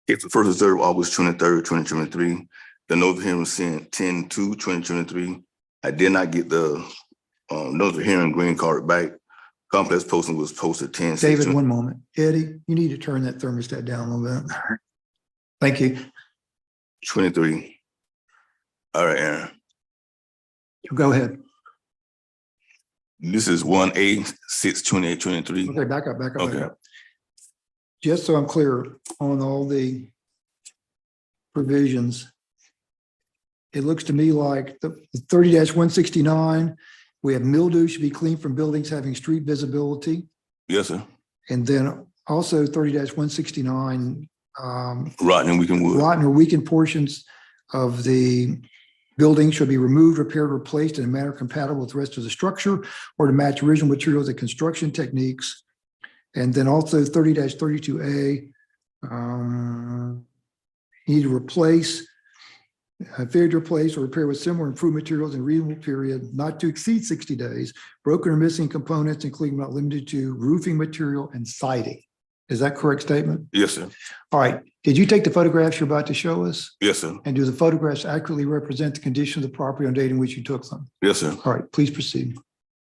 It's the first observed August 23rd, 2023. The notice of hearing was sent 10/2/2023. I did not get the notice of hearing green card back. Complex posting was posted 10.
David, one moment. Eddie, you need to turn that thermostat down a little bit. Thank you.
23. All right, Aaron.
Go ahead.
This is 1A 6/28/23.
Okay, back up.
Okay.
Just so I'm clear on all the provisions, it looks to me like the 30-169, we have mildew should be cleaned from buildings having street visibility.
Yes, sir.
And then also 30-169,
Rotten and weakened wood.
rotten or weakened portions of the building should be removed, repaired, replaced in a manner compatible with the rest of the structure or to match original materials and construction techniques. And then also 30-32A, you need to replace, failure to replace or repair with similar improved materials in a reasonable period, not to exceed 60 days, broken or missing components, including not limited to roofing material and siding. Is that correct statement?
Yes, sir.
All right. Did you take the photographs you're about to show us?
Yes, sir.
And do the photographs accurately represent the condition of the property on date in which you took them?
Yes, sir.
All right, please proceed.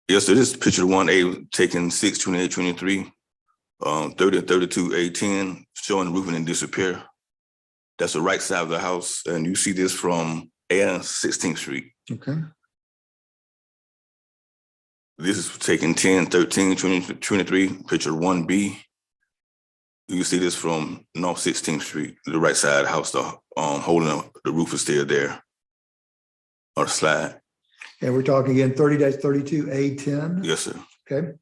Yes, sir. This is picture 1A taken 6/28/23, 30-32A10, showing the roofing in disrepair. That's the right side of the house. And you see this from 16th Street.
Okay.
This is taken 10/13/2023, picture 1B. You see this from North 16th Street, the right side of the house, holding up, the roof is still there on the slide.
And we're talking again 30-32A10.
Yes, sir.
Okay.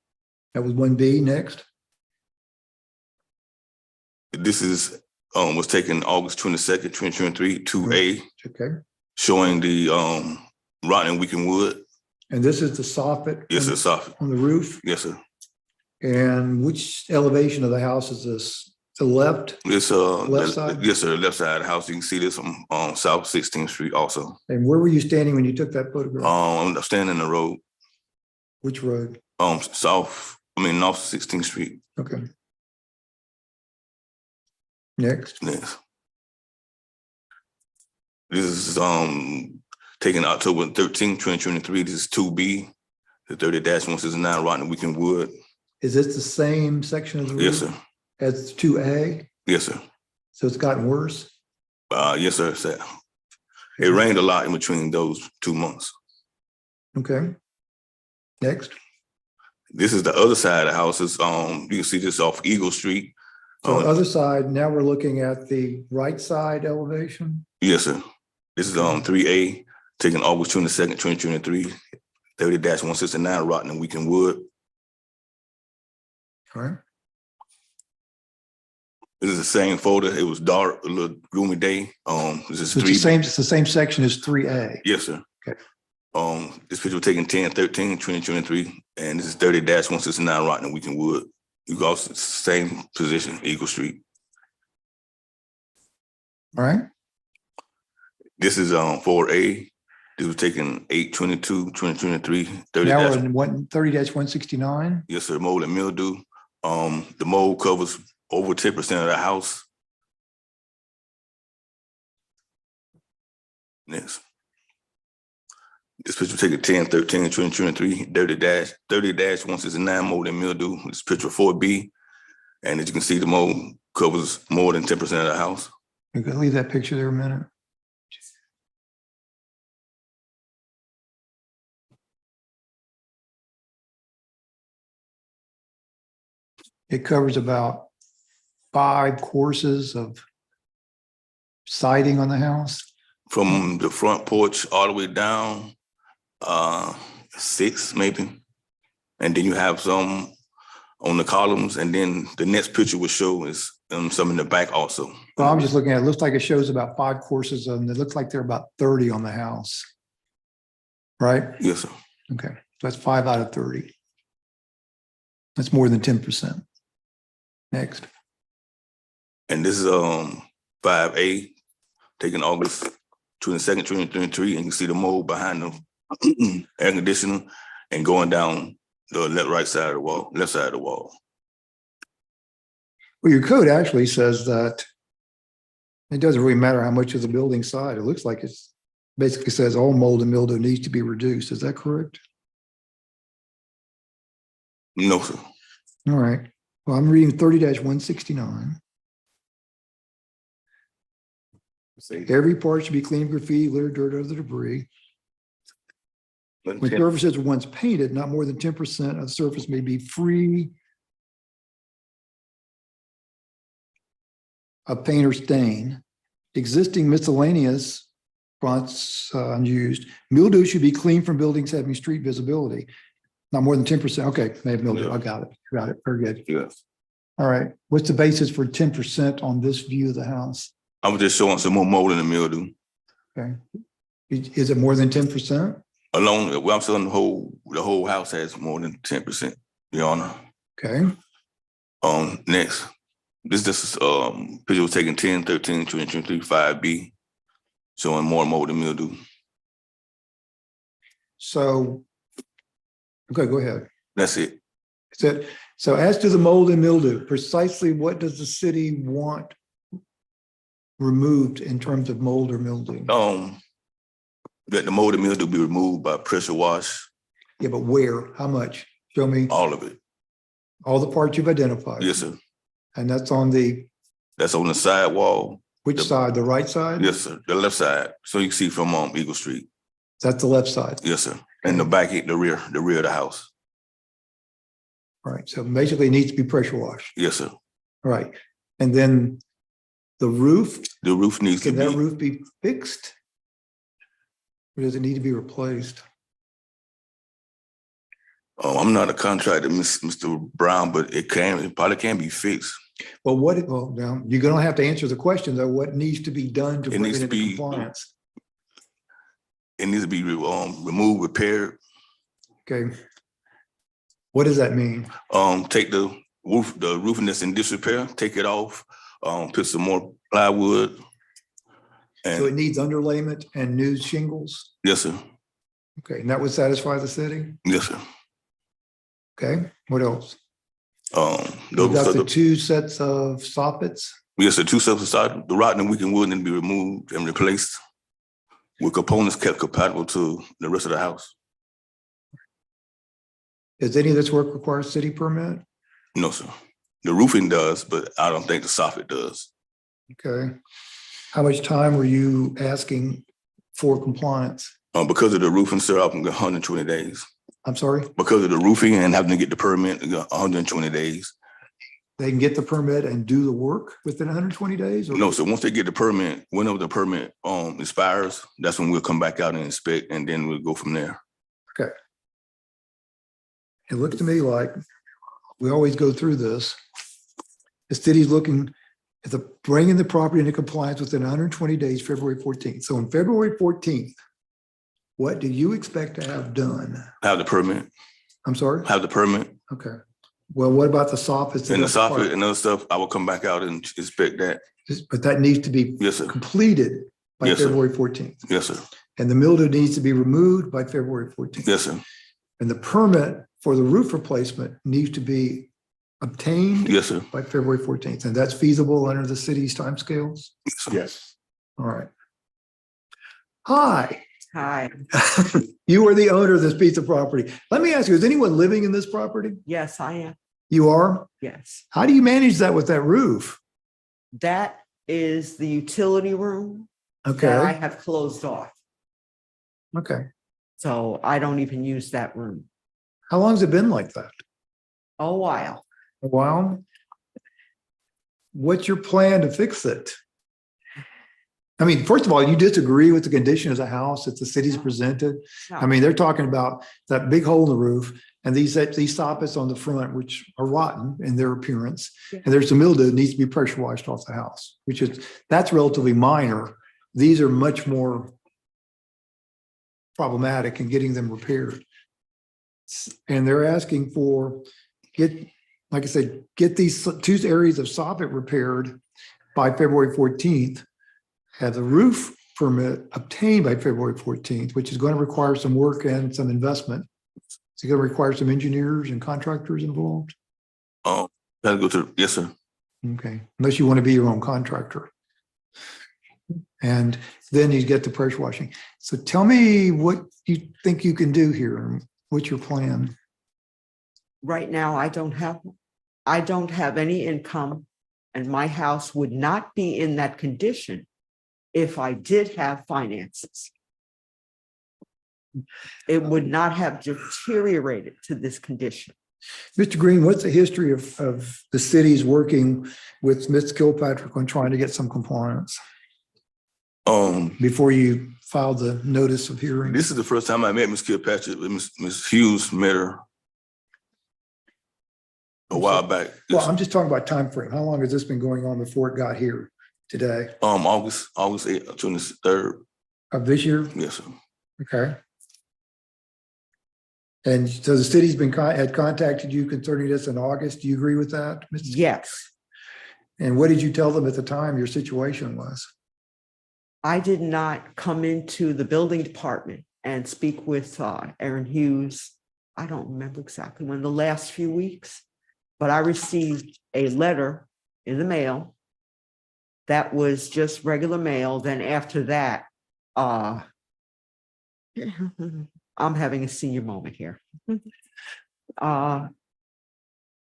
That was 1B. Next.
This is was taken August 22nd, 2023, 2A,
Okay.
showing the rotten and weakened wood.
And this is the soffit.
Yes, sir. Soft.
On the roof.
Yes, sir.
And which elevation of the house is this? The left?
This
Left side?
Yes, sir. Left side of the house. You can see this on South 16th Street also.
And where were you standing when you took that photograph?
I'm standing in the road.
Which road?
North 16th Street.
Okay. Next.
Next. This is taken October 13th, 2023. This is 2B. The 30-169 rotten weekend wood.
Is this the same section of the roof?
Yes, sir.
As 2A?
Yes, sir.
So it's gotten worse?
Yes, sir. Sir. It rained a lot in between those 2 months.
Okay. Next.
This is the other side of the house. It's, you can see this off Eagle Street.
So other side, now we're looking at the right side elevation?
Yes, sir. This is 3A, taken August 22nd, 2023, 30-169 rotten weekend wood.
All right.
This is the same photo. It was dark, a little gloomy day. This is
So it's the same section as 3A.
Yes, sir.
Okay.
This picture was taken 10/13/2023, and this is 30-169 rotten weekend wood. You go same position, Eagle Street.
All right.
This is 4A. This was taken 8/22/2023, 30
Now we're in 30-169.
Yes, sir. Mold and mildew. The mold covers over 10% of the house. Next. This picture was taken 10/13/2023, 30-169 mold and mildew. This picture 4B. And as you can see, the mold covers more than 10% of the house.
You can leave that picture there a minute. It covers about 5 courses of siding on the house.
From the front porch all the way down, 6 maybe. And then you have some on the columns, and then the next picture will show is some in the back also.
Well, I'm just looking at it. It looks like it shows about 5 courses, and it looks like there are about 30 on the house. Right?
Yes, sir.
Okay. So that's 5 out of 30. That's more than 10%. Next.
And this is 5A, taken August 22nd, 2023, and you can see the mold behind the air conditioner and going down the left side of the wall.
Well, your code actually says that it doesn't really matter how much of the building side. It looks like it's basically says all mold and mildew needs to be reduced. Is that correct?
No, sir.
All right. Well, I'm reading 30-169. Every part should be clean of graffiti, litter, dirt, or other debris. When surfaces are once painted, not more than 10% of the surface may be free of paint or stain. Existing miscellaneous fonts unused. Mildew should be clean from buildings having street visibility. Not more than 10%. Okay, may have mildew. I got it. Got it. Very good.
Yes.
All right. What's the basis for 10% on this view of the house?
I'm just showing some more mold in the mildew.
Okay. Is it more than 10%?
Well, I'm saying the whole house has more than 10%, Your Honor.
Okay.
Next. This picture was taken 10/13/2023, 5B, showing more mold and mildew.
So, okay, go ahead.
That's it.
So as to the mold and mildew, precisely what does the city want removed in terms of mold or mildew?
That the mold and mildew be removed by pressure wash.
Yeah, but where? How much? Show me
All of it.
all the parts you've identified.
Yes, sir.
And that's on the,
That's on the side wall.
which side? The right side?
Yes, sir. The left side. So you can see from Eagle Street.
That's the left side.
Yes, sir. And the back, the rear of the house.
All right. So basically it needs to be pressure washed.
Yes, sir.
All right. And then the roof,
The roof needs to
can that
be,
roof be fixed? Or does it need to be replaced?
I'm not a contractor, Mr. Brown, but it probably can be fixed.
Well, now you're going to have to answer the question though, what needs to be done to
It
bring
needs
it
to
into
be-
compliance?
It needs to be removed, repaired.
Okay. What does that mean?
Take the roofing that's in disrepair, take it off, put some more plywood.
So it
And
needs underlayment and new shingles?
yes, sir.
Okay, and that would satisfy the city?
Yes, sir.
Okay, what else? You've
Those
got
are
the
the,
2 sets of soffits?
yes, sir. 2 steps aside. The rotten and weakened wood need to be removed and replaced with components kept compatible to the rest of the house.
Does any of this work require a city permit?
No, sir. The roofing does, but I don't think the soffit does.
Okay. How much time were you asking for compliance?
Because of the roofing, sir, I can go 120 days.
I'm sorry,
Because of the roofing and having to get the permit, I got 120 days.
they can get the permit and do the work within 120 days? Or
No, so once they get the permit, whenever the permit expires, that's when we'll come back out and inspect, and then we'll go from there.
It looks to me like we always go through this. The city's looking at bringing the property into compliance within 120 days, February 14th. So on February 14th, what do you expect to have done?
Have the permit,
I'm sorry?
have the permit,
Okay. Well, what about the soffits?
and the soffit and other stuff, I will come back out and inspect that.
But that needs to be
Yes, sir.
completed by
Yes, sir.
February 14th.
Yes, sir.
And the mildew needs to be removed by February 14th.
Yes, sir.
And the permit for the roof replacement needs to be obtained
Yes, sir.
by February 14th. And that's feasible under the city's timescales?
Yes.
All right. Hi,
Hi,
you are the owner of this piece of property. Let me ask you, is anyone living in this property?
yes, I am.
You are?
Yes.
How do you manage that with that roof?
That is the utility room that I
Okay,
have closed off.
okay.
So I don't even use that room.
How long has it been like that?
A while.
A while? What's your plan to fix it? I mean, first of all, you disagree with the condition of the house that the city's presented? I mean, they're talking about that big hole in the roof and these soffits on the front, which are rotten in their appearance. And there's some mildew that needs to be pressure washed off the house, that's relatively minor. These are much more problematic in getting them repaired. And they're asking for, like I said, get these two areas of soffit repaired by February 14th. Have the roof permit obtained by February 14th, which is going to require some work and some investment. It's going to require some engineers and contractors involved.
Gotta go to, yes, sir.
Okay, unless you want to be your own contractor. And then you get the pressure washing. So tell me what you think you can do here. What's your plan?
Right now, I don't have any income, and my house would not be in that condition if I did have finances. It would not have deteriorated to this condition.
Mr. Green, what's the history of the cities working with Ms. Kilpatrick on trying to get some compliance before you filed the notice of hearing?
This is the first time I met Ms. Kilpatrick. Ms. Hughes met her a while back.
Well, I'm just talking about time frame. How long has this been going on before it got here today?
August 8th, 23rd.
Of this year?
Yes, sir.
Okay. And so the city's had contacted you concerning this in August. Do you agree with that? Mr.
Yes,
And what did you tell them at the time your situation was?
I did not come into the building department and speak with Aaron Hughes. I don't remember exactly when, the last few weeks, but I received a letter in the mail that was just regular mail. Then after that, I'm having a senior moment here.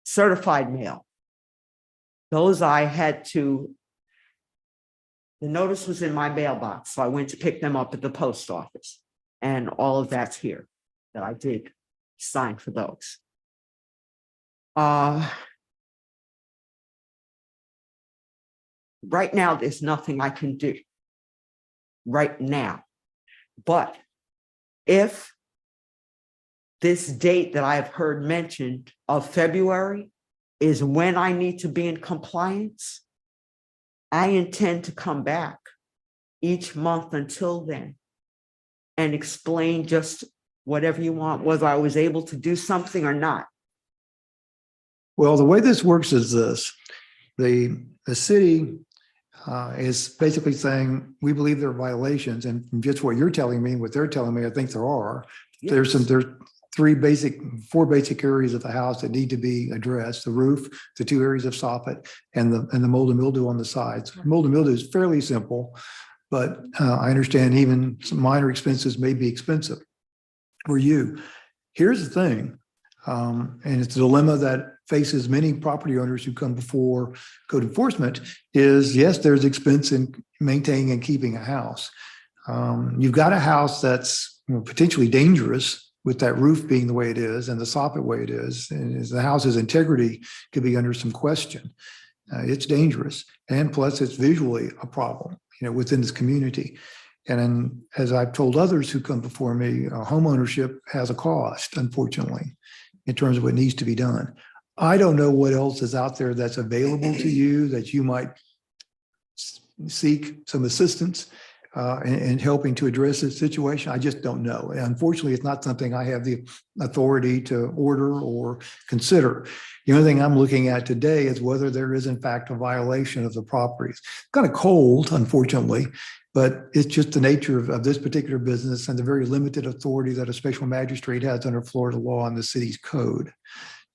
Certified mail. Those I had to, the notice was in my mailbox, so I went to pick them up at the post office. And all of that's here that I did sign for those. Right now, there's nothing I can do right now. But if this date that I have heard mentioned of February is when I need to be in compliance, I intend to come back each month until then and explain just whatever you want, whether I was able to do something or not.
Well, the way this works is this. The city is basically saying, we believe there are violations. And from just what you're telling me, what they're telling me, I think there are. There's four basic areas of the house that need to be addressed: the roof, the two areas of soffit, and the mold and mildew on the sides. Mold and mildew is fairly simple, but I understand even some minor expenses may be expensive for you. Here's the thing. And it's a dilemma that faces many property owners who come before code enforcement is, yes, there's expense in maintaining and keeping a house. You've got a house that's potentially dangerous with that roof being the way it is and the soffit way it is, and the house's integrity could be under some question. It's dangerous, and plus it's visually a problem, within this community. And then, as I've told others who come before me, home ownership has a cost, unfortunately, in terms of what needs to be done. I don't know what else is out there that's available to you that you might seek some assistance in helping to address this situation. I just don't know. And unfortunately, it's not something I have the authority to order or consider. The only thing I'm looking at today is whether there is in fact a violation of the properties. Kind of cold, unfortunately, but it's just the nature of this particular business and the very limited authority that a special magistrate has under Florida law and the city's code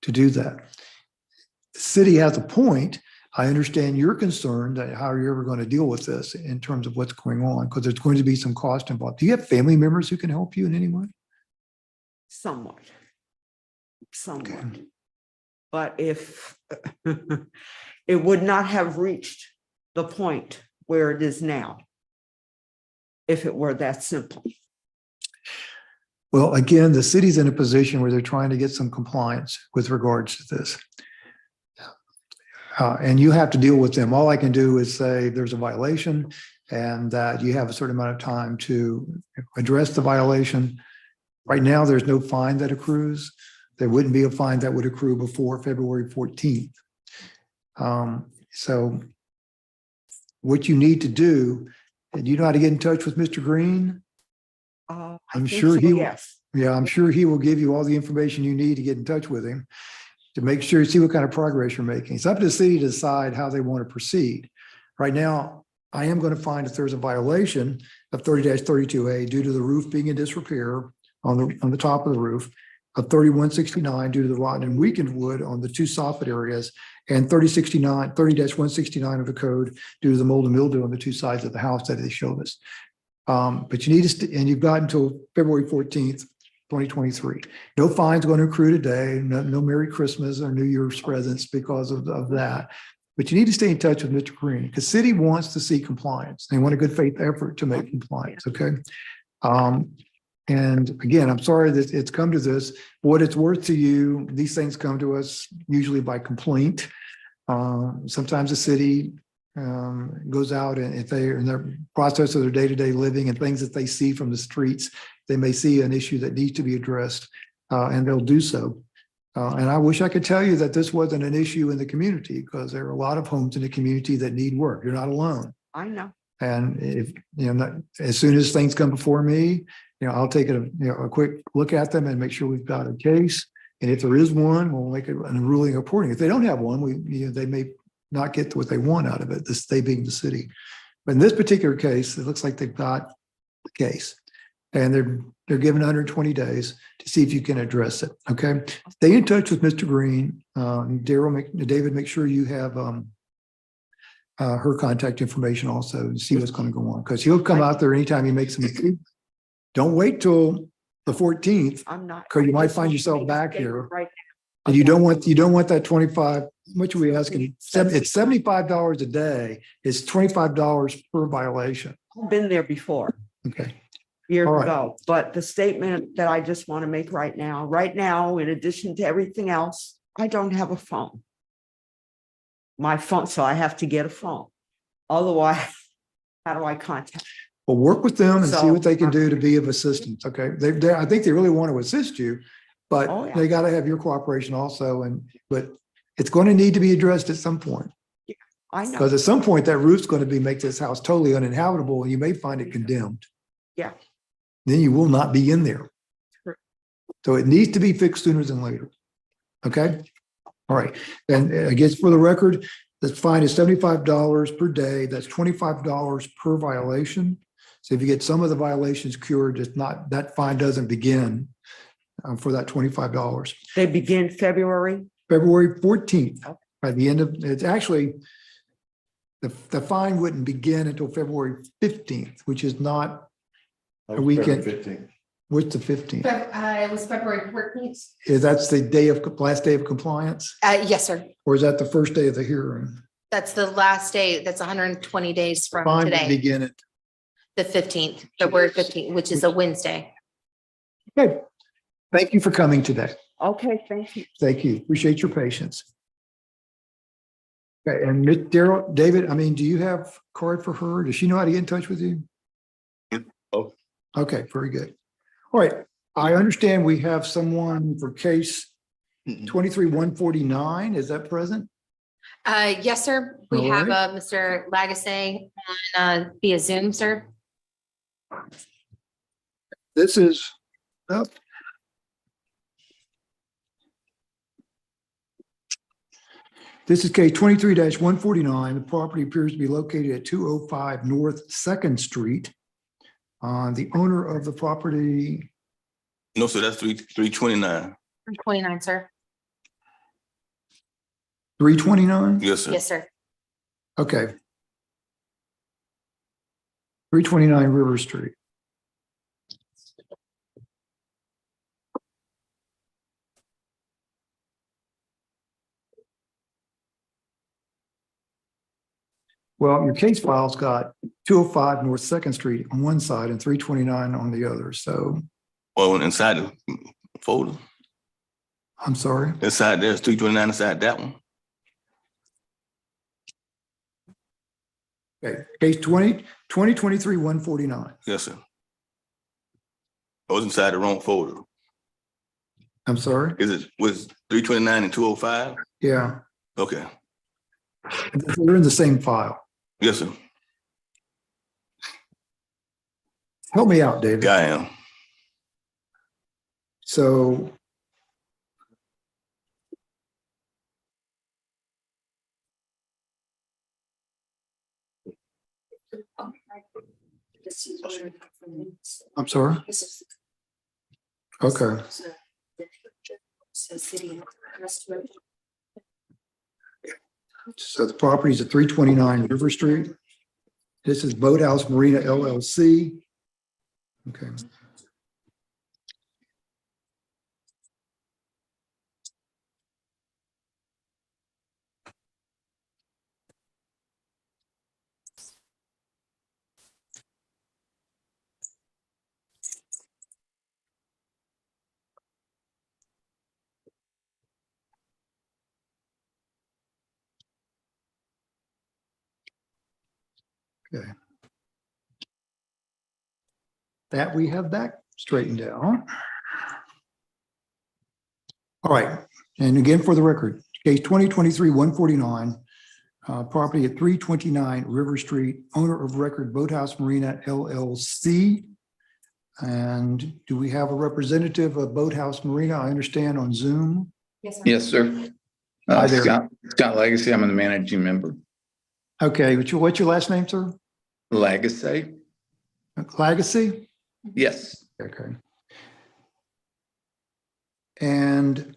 to do that. The city has a point. I understand your concern that how are you ever going to deal with this in terms of what's going on, because there's going to be some cost involved. Do you have family members who can help you in any way?
Somewhat. Somewhat.
Okay.
But if it would not have reached the point where it is now, if it were that simple.
Well, again, the city's in a position where they're trying to get some compliance with regards to this. And you have to deal with them. All I can do is say there's a violation and that you have a certain amount of time to address the violation. Right now, there's no fine that accrues. There wouldn't be a fine that would accrue before February 14th. So what you need to do, and you know how to get in touch with Mr. Green?
I
I'm
think
sure
so,
he will.
yes.
Yeah, I'm sure he will give you all the information you need to get in touch with him to make sure you see what kind of progress you're making. It's up to the city to decide how they want to proceed. Right now, I am going to find if there's a violation of 30-32A due to the roof being in disrepair on the top of the roof, of 3169 due to the rotten and weakened wood on the two soffit areas, and 30-169 of the code due to the mold and mildew on the two sides of the house that they showed us. But you need to, and you've got until February 14th, 2023. No fines going to accrue today, no Merry Christmas or New Year's presents because of that. But you need to stay in touch with Mr. Green because city wants to see compliance. They want a good faith effort to make compliance, okay? And again, I'm sorry that it's come to this. What it's worth to you, these things come to us usually by complaint. Sometimes the city goes out and if they are in their process of their day-to-day living and things that they see from the streets, they may see an issue that needs to be addressed and they'll do so. And I wish I could tell you that this wasn't an issue in the community because there are a lot of homes in the community that need work. You're not alone.
I know.
And if, as soon as things come before me, I'll take a quick look at them and make sure we've got a case. And if there is one, we'll make a ruling according. If they don't have one, they may not get what they want out of it, they being the city. But in this particular case, it looks like they've got the case. And they're given 120 days to see if you can address it. Okay. Stay in touch with Mr. Green. David, make sure you have her contact information also and see what's going to go on. Because he'll come out there anytime he makes a mistake. Don't wait till the 14th.
I'm not.
Because you might
just
find
want to
yourself
make
back
a statement
here.
right now.
And you don't want that 25. How much are we asking? It's $75 a day. It's $25 per violation.
I've been there before.
Okay.
Years
All right.
ago, but the statement that I just want to make right now, in addition to everything else, I don't have a phone. My phone, so I have to get a phone. Otherwise, how do I contact?
Well, work with them and see
So-
what they can do to be of assistance. Okay. I think they really want to assist you, but
Oh, yeah.
they got to have your cooperation also. But it's going to need to be addressed at some point
I know.
because at some point that roof's going to make this house totally uninhabitable and you may find it condemned.
Yeah.
Then you will not be in there.
True.
So it needs to be fixed sooner than later. Okay. All right. And I guess for the record, the fine is $75 per day. That's $25 per violation. So if you get some of the violations cured, it's not, that fine doesn't begin for that $25.
They begin February.
February 14th,
Okay.
by the end of, it's actually, the fine wouldn't begin until February 15th, which is not a weekend.
15.
What's the 15th?
It was February 14th.
Is that's the last day of compliance?
Yes, sir.
Or is that the first day of the hearing?
That's the last day. That's 120 days from
Fine, we
today,
begin it.
the 15th, February 15th, which is a Wednesday.
Okay. Thank you for coming today.
Okay, thank you.
Thank you. Appreciate your patience. Okay, and Ms. David, I mean, do you have a card for her? Does she know how to get in touch with you?
Oh.
Okay, very good. All right. I understand we have someone for case 23-149. Is that present?
Yes, sir. We
All
have
right.
Mr. Lagasse on via Zoom, sir.
This is up. This is case 23-149. The property appears to be located at 205 North Second Street. The owner of the property,
No, sir, that's 329.
29, sir.
329?
Yes, sir.
Yes, sir.
Okay. 329 River Street. Well, your case file's got 205 North Second Street on one side and 329 on the other. So
Well, inside the folder,
I'm sorry.
inside there's 329 inside that one.
Okay, case 2023-149.
Yes, sir. I was inside the wrong folder.
I'm sorry.
Was 329 and 205?
Yeah,
Okay.
they're in the same file.
Yes, sir.
Help me out, David.
Yeah, I am.
So I'm sorry. Okay. So the property is at 329 River Street. This is Boathouse Marina LLC. Okay. Okay. That we have that straightened out. All right. And again, for the record, case 2023-149, property at 329 River Street, owner of record Boathouse Marina LLC. And do we have a representative of Boathouse Marina? I understand on Zoom.
Yes, sir.
Yes, sir.
Hi there.
Scott Legacy. I'm the managing member.
Okay. What's your last name, sir?
Legacy?
Legacy?
Yes.
Okay. And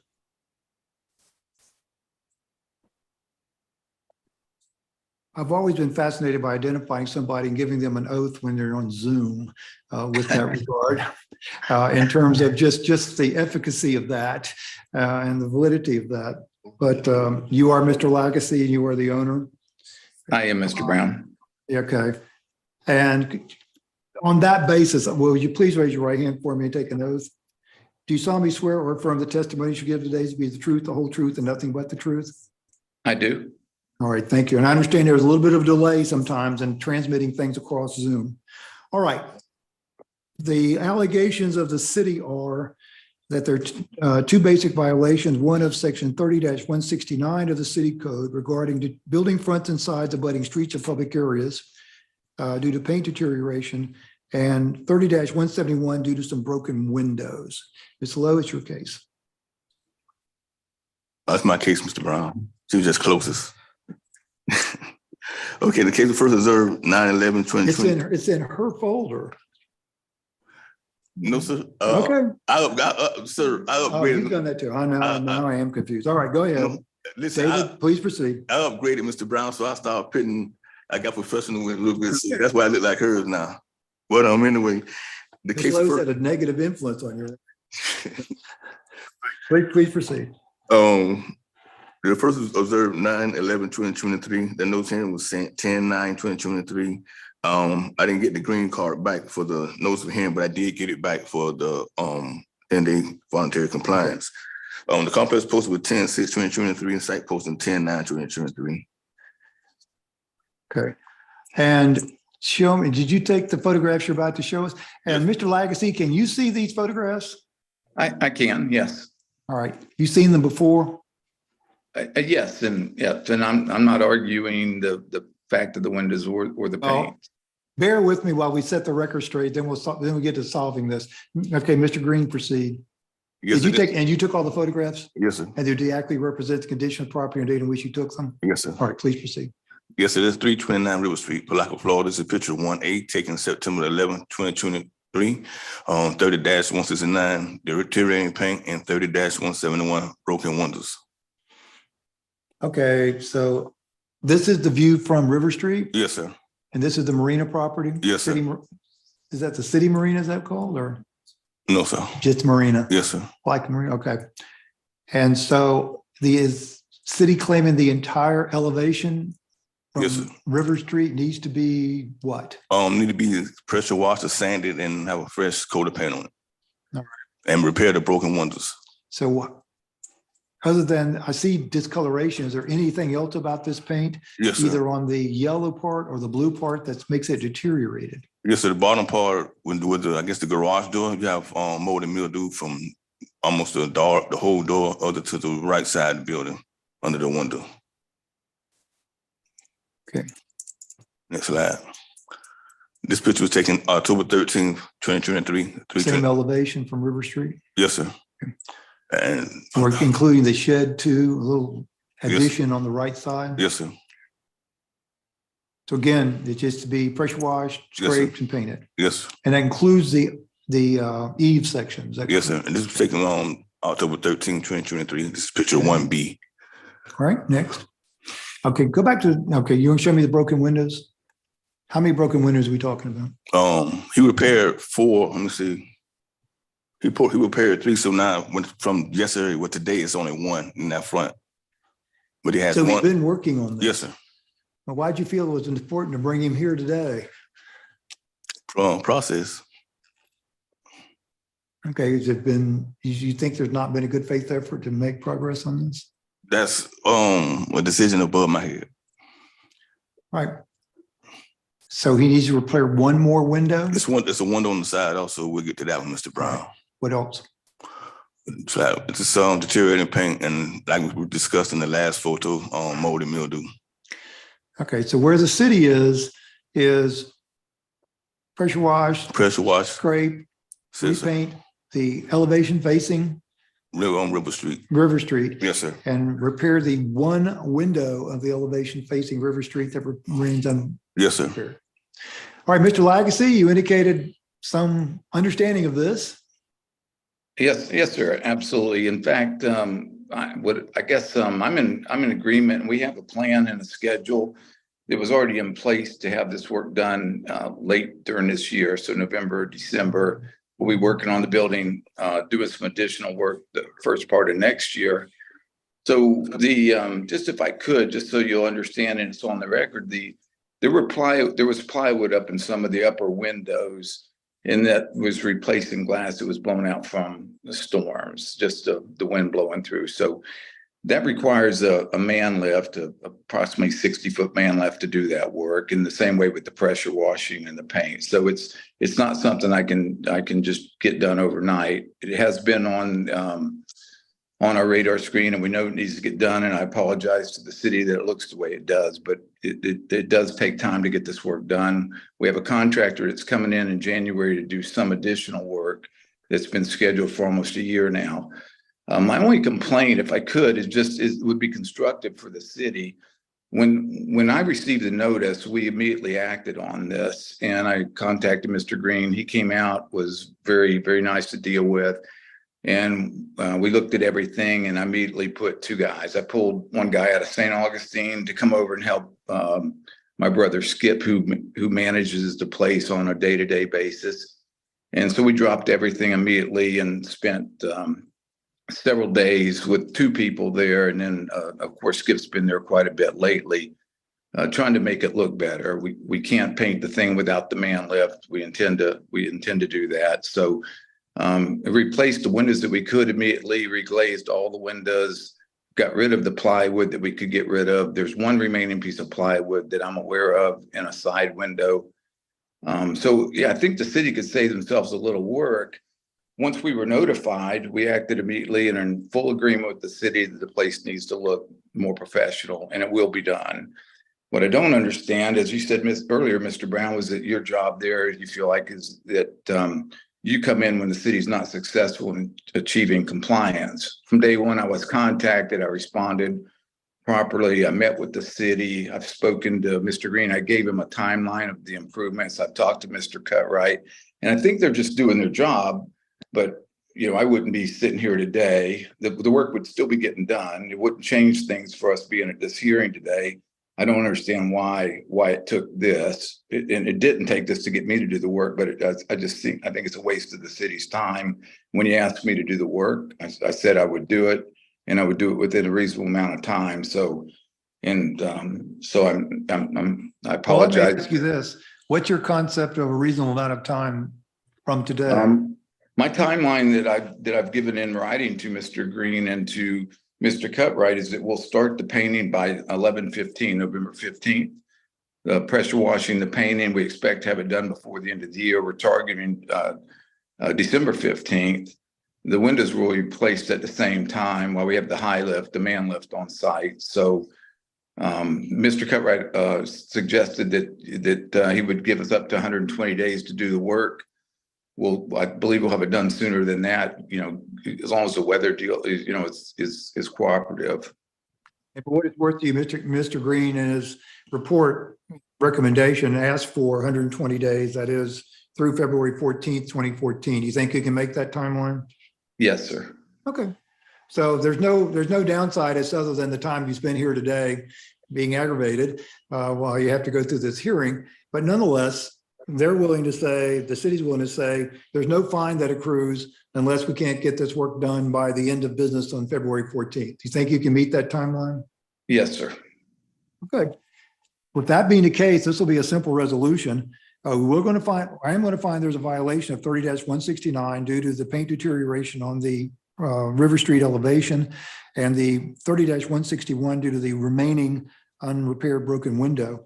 I've always been fascinated by identifying somebody and giving them an oath when they're on Zoom with that regard, in terms of just the efficacy of that and the validity of that. But you are Mr. Legacy and you are the owner?
I am Mr. Brown.
Okay. And on that basis, will you please raise your right hand for me and take an oath? Do you solemnly swear or affirm the testimony you give today to be the truth, the whole truth, and nothing but the truth?
I do.
All right, thank you. And I understand there's a little bit of delay sometimes in transmitting things across Zoom. All right. The allegations of the city are that there are two basic violations, one of section 30-169 of the city code regarding the building fronts and sides abutting streets of public areas due to paint deterioration, and 30-171 due to some broken windows. Ms. Lowe, it's your case.
That's my case, Mr. Brown. She was just closest. Okay, the case was first observed 9/11/2020.
It's in her folder.
No, sir.
Okay.
Sir, I
Oh,
upgraded.
you've done that too. I know. Now I am confused. All right, go ahead.
No, listen,
David, please proceed.
I upgraded Mr. Brown, so I started putting. I got professional with a little bit. That's why I look like hers now. But anyway, The
Ms.
case
Lowe's
for,
had a negative influence on your. Please proceed.
the first was observed 9/11/2023. The notice hearing was sent 10/9/2023. I didn't get the green card back for the notice of hearing, but I did get it back for the 10-day voluntary compliance. The complex posted with 10/6/2023 and site posting 10/9/2023.
Okay. And show me, did you take the photographs you're about to show us? And Mr. Lagacy, can you see these photographs?
I can, yes.
All right. You seen them before?
Yes, and I'm not arguing the fact of the windows or the
Oh,
paint.
bear with me while we set the record straight, then then we get to solving this. Okay, Mr. Green, proceed.
Yes,
Did you
sir.
take, and you took all the photographs?
Yes, sir.
And do they accurately represent the condition of property and date in which you took them?
Yes, sir.
All right, please proceed.
Yes, it is 329 River Street, Palaca, Florida. This is picture 1A taken September 11, 2023. 30-169, deteriorating paint, and 30-171 broken windows.
Okay, so this is the view from River Street,
Yes, sir.
and this is the marina property?
Yes, sir.
Is that the city marina, is that called, or
No, sir.
just marina?
Yes, sir.
Like marina, okay. And so is city claiming the entire elevation
Yes, sir.
from River Street needs to be what?
Need to be pressure washed or sanded and have a fresh coat of paint on it.
All right.
And repair the broken windows.
So what? Other than, I see discoloration, is there anything else about this paint?
Yes, sir.
Either on the yellow part or the blue part that makes it deteriorated?
Yes, sir. The bottom part, with the, I guess the garage door, you have mold and mildew from almost the whole door other to the right side of the building under the window.
Okay.
Next slide. This picture was taken October 13th, 2023.
Same elevation from River Street?
Yes, sir. And
Or including the shed too, a little
Yes.
addition on the right side?
yes, sir.
So again, it's just to be pressure washed,
Yes, sir.
scraped and painted.
Yes,
And that includes the eave section. Is that
yes, sir.
correct?
And this was taken on October 13th, 2023. This is picture 1B.
All right, next. Okay, go back to, okay, you want to show me the broken windows? How many broken windows are we talking about?
He repaired 4. Let me see. He repaired 3. So now from yesterday with today, it's only 1 in that front. But he has
So we've
1.
been working on this.
Yes, sir.
Well, why'd you feel it was important to bring him here today?
Process.
Okay, has it been, you think there's not been a good faith effort to make progress on this?
That's a decision above my head.
All right. So he needs to repair one more window?
It's a window on the side also. We'll get to that one, Mr. Brown.
What else?
So it's deteriorating paint and like we discussed in the last photo, mold and mildew.
Okay, so where the city is pressure wash,
Pressure wash,
scrape,
yes, sir.
repaint, the elevation facing
On River Street.
River Street,
Yes, sir.
and repair the one window of the elevation facing River Street that remains unrepaired.
Yes, sir.
All right, Mr. Lagacy, you indicated some understanding of this.
Yes, sir, absolutely. In fact, I guess I'm in agreement. We have a plan and a schedule that was already in place to have this work done late during this year. So November, December, we'll be working on the building, doing some additional work the first part of next year. So just if I could, just so you'll understand, and it's on the record, there was plywood up in some of the upper windows, and that was replacing glass that was blown out from the storms, just the wind blowing through. So that requires a man lift, approximately 60-foot man lift to do that work, in the same way with the pressure washing and the paint. So it's not something I can just get done overnight. It has been on our radar screen, and we know it needs to get done. And I apologize to the city that it looks the way it does, but it does take time to get this work done. We have a contractor that's coming in January to do some additional work that's been scheduled for almost a year now. My only complaint, if I could, would be constructive for the city. When I received the notice, we immediately acted on this, and I contacted Mr. Green. He came out, was very, very nice to deal with. And we looked at everything, and I immediately put 2 guys. I pulled one guy out of St. Augustine to come over and help my brother Skip, who manages the place on a day-to-day basis. And so we dropped everything immediately and spent several days with two people there. And then, of course, Skip's been there quite a bit lately, trying to make it look better. We can't paint the thing without the man lift. We intend to do that. So replaced the windows that we could immediately, reglazed all the windows, got rid of the plywood that we could get rid of. There's one remaining piece of plywood that I'm aware of in a side window. So yeah, I think the city could save themselves a little work. Once we were notified, we acted immediately and are in full agreement with the city that the place needs to look more professional, and it will be done. What I don't understand, as you said earlier, Mr. Brown, was that your job there, you feel like, is that you come in when the city's not successful in achieving compliance. From day one, I was contacted, I responded properly. I met with the city. I've spoken to Mr. Green. I gave him a timeline of the improvements. I've talked to Mr. Cutright, and I think they're just doing their job. But, you know, I wouldn't be sitting here today. The work would still be getting done. It wouldn't change things for us being at this hearing today. I don't understand why it took this. And it didn't take this to get me to do the work, but it does. I think it's a waste of the city's time. When you asked me to do the work, I said I would do it, and I would do it within a reasonable amount of time. So I apologize.
Well, let me ask you this. What's your concept of a reasonable amount of time from today?
My timeline that I've given in writing to Mr. Green and to Mr. Cutright is that we'll start the painting by November 15th. The pressure washing, the painting, we expect to have it done before the end of the year. We're targeting December 15th. The windows will be placed at the same time while we have the high lift, the man lift on site. So Mr. Cutright suggested that he would give us up to 120 days to do the work. I believe we'll have it done sooner than that, you know, as long as the weather deal is, you know, is cooperative.
And for what it's worth to you, Mr. Green in his report recommendation asked for 120 days, that is through February 14th, 2014. You think you can make that timeline?
Yes, sir.
Okay. So there's no downside as other than the time you spend here today being aggravated while you have to go through this hearing. But nonetheless, they're willing to say, the city's willing to say, there's no fine that accrues unless we can't get this work done by the end of business on February 14th. You think you can meet that timeline?
Yes, sir.
Okay. With that being the case, this will be a simple resolution. I am going to find there's a violation of 30-169 due to the paint deterioration on the River Street elevation and the 30-161 due to the remaining unrepaired broken window.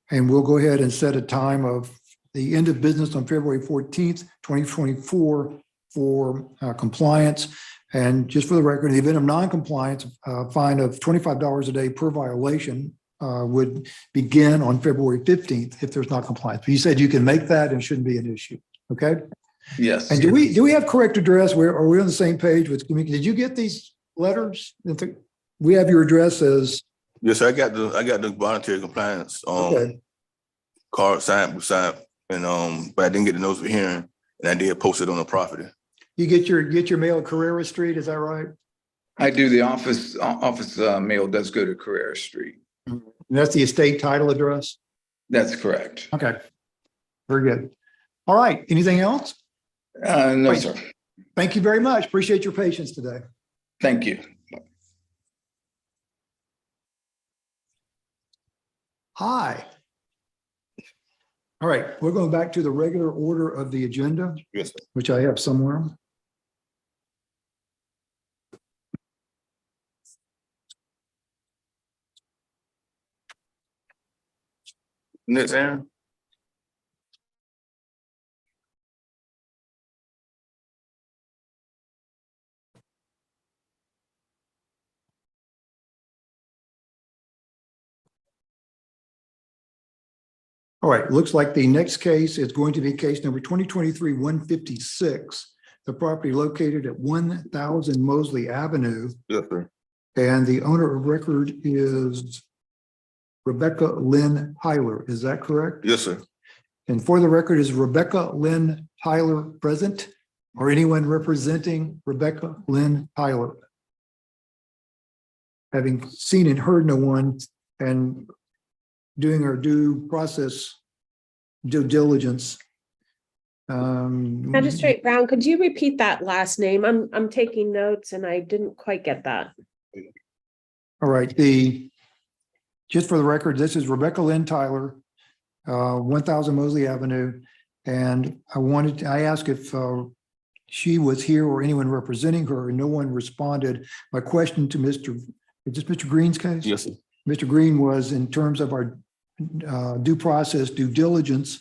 And we'll go ahead and set a time of the end of business on February 14th, 2024 for compliance. And just for the record, in the event of non-compliance, a fine of $25 a day per violation would begin on February 15th if there's not compliance. But you said you can make that and shouldn't be an issue. Okay.
Yes.
And do we have correct address? Are we on the same page with, did you get these letters? We have your address as.
Yes, I got the voluntary compliance
Okay.
card signed, and but I didn't get the notice of hearing, and I did post it on the property.
You get your mail at Carrera Street, is that right?
I do. The office mail does go to Carrera Street.
And that's the estate title address?
That's correct.
Okay. Very good. All right. Anything else?
No,
Great.
sir.
Thank you very much. Appreciate your patience today.
Thank you.
Hi. All right, we're going back to the regular order of the agenda,
Yes, sir.
which I have somewhere.
Next, Aaron.
All right, looks like the next case is going to be case number 2023-156. The property located at 1000 Mosley Avenue.
Yes, sir.
And the owner of record is Rebecca Lynn Tyler. Is that correct?
Yes, sir.
And for the record, is Rebecca Lynn Tyler present or anyone representing Rebecca Lynn Tyler? Having seen and heard no one and doing our due diligence,
Magistrate Brown, could you repeat that last name? I'm taking notes and I didn't quite get that.
All right, just for the record, this is Rebecca Lynn Tyler, 1000 Mosley Avenue. And I asked if she was here or anyone representing her, and no one responded. My question to is this Mr. Green's case?
Yes, sir.
Mr. Green was in terms of our due process, due diligence.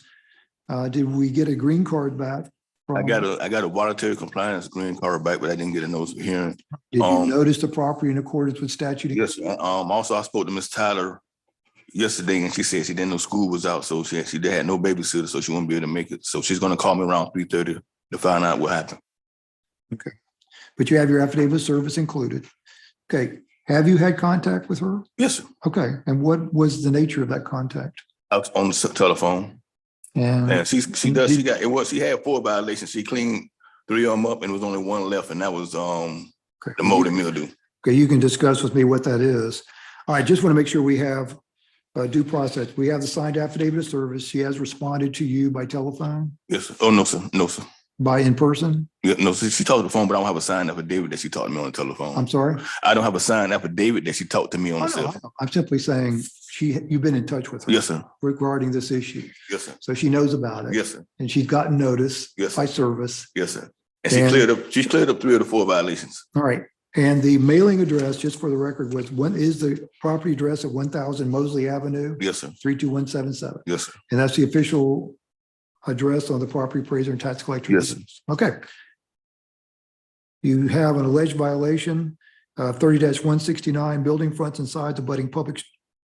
Did we get a green card back?
I got a voluntary compliance green card back, but I didn't get a notice of hearing.
Did you notice the property in accordance with statute?
Yes, sir. Also I spoke to Miss Tyler yesterday and she said she didn't know school was out, so she had no babysitter, so she wouldn't be able to make it. So she's gonna call me around 3:30 to find out what happened.
Okay, but you have your affidavit of service included. Okay, have you had contact with her?
Yes, sir.
Okay, and what was the nature of that contact?
I was on the telephone. And she had 4 violations. She cleaned 3 of them up and there was only 1 left, and that was
Okay.
the mold and mildew.
Okay, you can discuss with me what that is. All right, just want to make sure we have due process. We have the signed affidavit of service. She has responded to you by telephone,
Yes, sir. Oh, no, sir. No, sir.
by in person?
Yeah, no, she talked on the phone, but I don't have a signed affidavit that she talked to me on the telephone.
I'm sorry?
I don't have a signed affidavit that she talked to me on the cell phone.
I'm simply saying you've been in touch with her.
Yes, sir.
Regarding this issue.
Yes, sir.
So she knows about it.
Yes, sir.
And she's gotten notice
Yes,
by
sir.
service.
Yes, sir. And she's cleared up 3 of the 4 violations.
All right. And the mailing address, just for the record, is the property address at 1000 Mosley Avenue,
Yes, sir.
32177.
Yes, sir.
And that's the official address on the property appraiser and tax collector.
Yes, sir.
Okay. You have an alleged violation, 30-169, building fronts and sides abutting public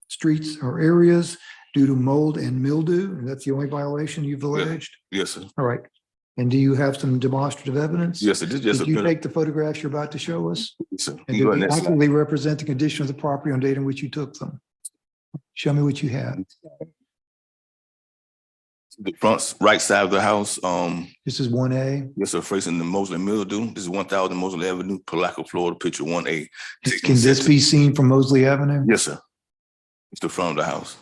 streets or areas due to mold and mildew. And that's the only violation you've alleged?
Yes, sir.
All right. And do you have some demonstrative evidence?
Yes, sir. This is just
Did you take the photographs you're about to show us?
Yes, sir.
And
You go
did
ahead
they
and slide.
accurately represent the condition of the property on date in which you took them? Show me what you had.
The front right side of the house,
This is 1A.
yes, sir, facing the Mosley Mildew. This is 1000 Mosley Avenue, Palaca, Florida, picture 1A.
Can this be seen from Mosley Avenue?
Yes, sir. It's the front of the house.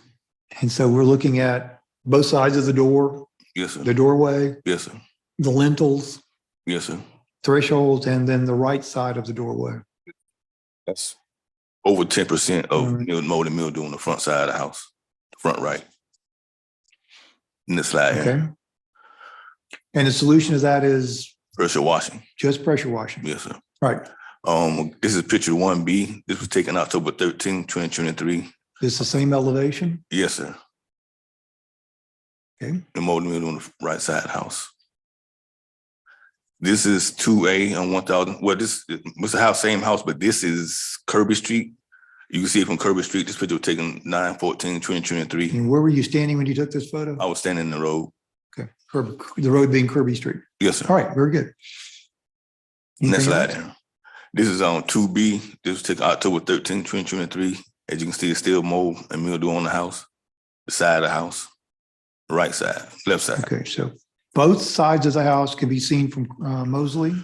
And so we're looking at both sides of the door,
Yes, sir.
the doorway,
Yes, sir.
the lintels,
Yes, sir.
thresholds, and then the right side of the doorway.
That's over 10% of
Alright.
mold and mildew on the front side of the house, front right. In the slide here,
Okay. And the solution to that is
pressure washing.
just pressure washing.
Yes, sir.
Right.
This is picture 1B. This was taken October 13, 2023.
This is the same elevation.
Yes, sir.
Okay.
The mold and mildew on the right side of the house. This is 2A on 1000. Well, this was the house, same house, but this is Kirby Street. You can see it from Kirby Street. This picture was taken 9/14/2023.
And where were you standing when you took this photo?
I was standing in the road.
Okay. The road being Kirby Street.
Yes, sir.
All right. Very good.
Next
Anything
slide.
else?
There. This is on 2B. This was taken October 13, 2023. As you can see, it's still mold and mildew on the house, the side of the house, right side, left side.
Okay. So both sides of the house can be seen from Mosley.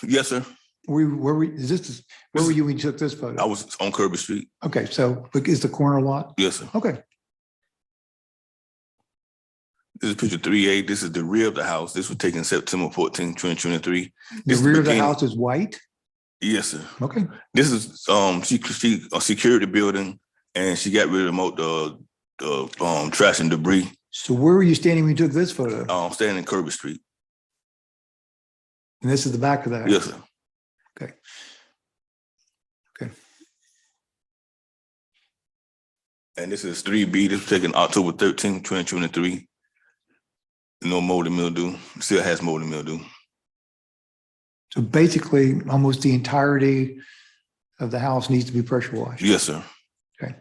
Yes, sir.
Where were you when you took this
I
photo?
was on Kirby Street.
Okay. So is the corner lot?
Yes, sir.
Okay.
This is picture 3A. This is the rear of the house. This was taken September 14, 2023.
The
This is
rear of the
beginning-
house is white.
Yes, sir.
Okay.
This is she secured the building and she got rid of the trash and debris.
So where were you standing when you took this photo?
Standing in Kirby Street.
And this is the back of that.
Yes, sir.
Okay. Okay.
And this is 3B. This was taken October 13, 2023. No mold and mildew. Still has mold and mildew.
So basically, almost the entirety of the house needs to be pressure washed.
Yes, sir.
Okay.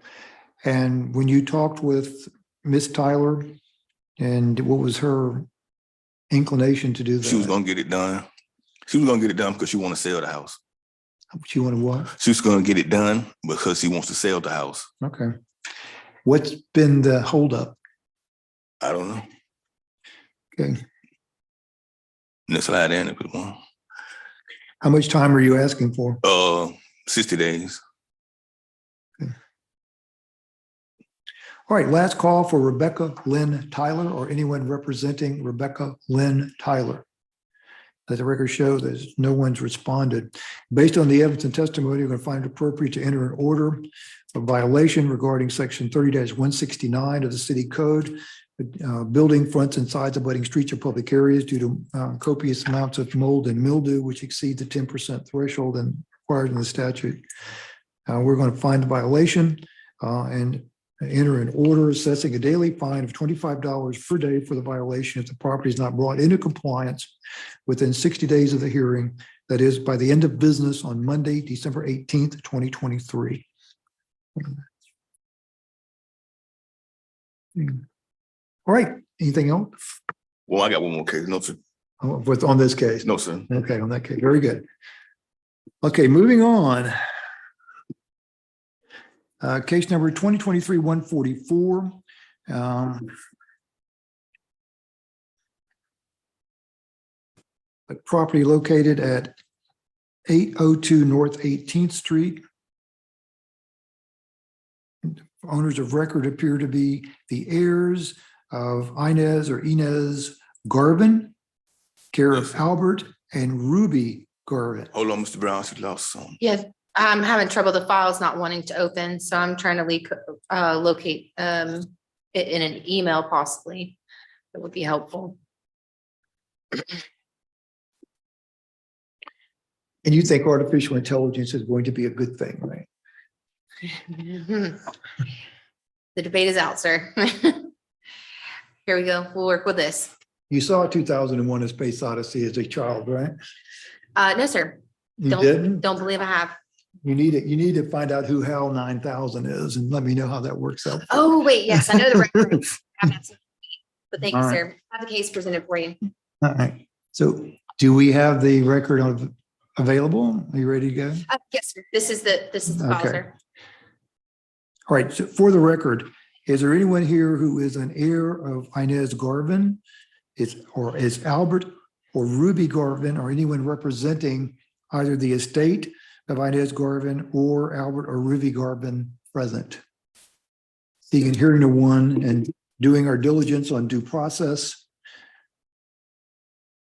And when you talked with Miss Tyler, and what was her inclination to do that?
She was gonna get it done. She was gonna get it done because she want to sell the house.
She wanted what?
She was gonna get it done because she wants to sell the house.
Okay. What's been the holdup?
I don't know.
Okay.
Next slide in if it one.
How much time are you asking for?
60 days.
All right, last call for Rebecca Lynn Tyler or anyone representing Rebecca Lynn Tyler. Let the record show that no one's responded. Based on the evidence and testimony, we're going to find it appropriate to enter an order of violation regarding section 30-169 of the city code. Building fronts and sides abutting streets or public areas due to copious amounts of mold and mildew, which exceed the 10% threshold and required in the statute. We're going to find the violation and enter an order assessing a daily fine of $25 per day for the violation if the property is not brought into compliance within 60 days of the hearing. That is by the end of business on Monday, December 18th, 2023. All right, anything else?
Well, I got one more case. No, sir.
What's on this case?
No, sir.
Okay, on that case, very good. Okay, moving on. Case number 2023-144. A property located at 802 North 18th Street. Owners of record appear to be the heirs of Inez Garvin, care of Albert and Ruby Garvin.
Hold on, Mr. Brown. She lost some.
Yeah, I'm having trouble. The file's not wanting to open, so I'm trying to locate it in an email possibly. That would be helpful.
And you think artificial intelligence is going to be a good thing, right?
The debate is out, sir. Here we go. We'll work with this.
You saw 2001: A Space Odyssey as a child, right?
No, sir.
You didn't?
Don't believe I have.
You need it. You need to find out who HAL 9000 is and let me know how that works out.
Oh, wait, yes, I know the record. But thank you,
All right.
sir. I have the case presented for you.
All right. So do we have the record available? Are you ready to go?
Yes, sir. This is the file,
Okay.
sir.
All right. So for the record, is there anyone here who is an heir of Inez Garvin? Is Albert or Ruby Garvin or anyone representing either the estate of Inez Garvin or Albert or Ruby Garvin present? Seeing and hearing no one and doing our diligence on due process.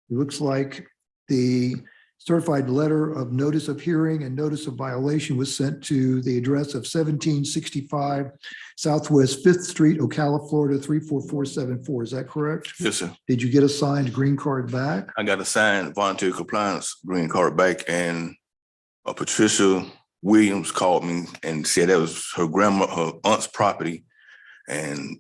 It looks like the certified letter of notice of hearing and notice of violation was sent to the address of 1765 Southwest 5th Street, Ocala, Florida, 34474. Is that correct?
Yes, sir.
Did you get a signed green card back?
I got a signed voluntary compliance green card back, and Patricia Williams called me and said that was her aunt's property, and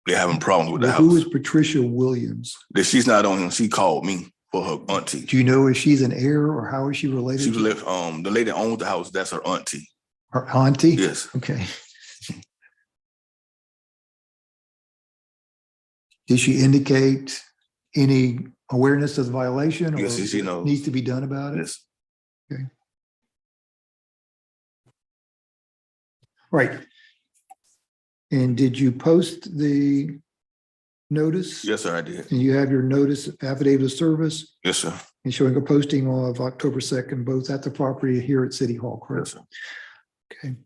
they're having problems with the
Who is
house.
Patricia Williams?
That she's not on him. She called me for her auntie.
Do you know if she's an heir or how is she related?
She was left, the lady that owns the house, that's her auntie.
Her auntie?
Yes.
Okay. Did she indicate any awareness of the violation or
Yes, she knows.
needs to be done about it?
Yes.
Right. And did you post the notice?
Yes, sir, I did.
And you have your notice affidavit of service
Yes, sir.
and showing a posting of October 2nd, both at the property here at City Hall, correct?
Yes, sir.
Okay.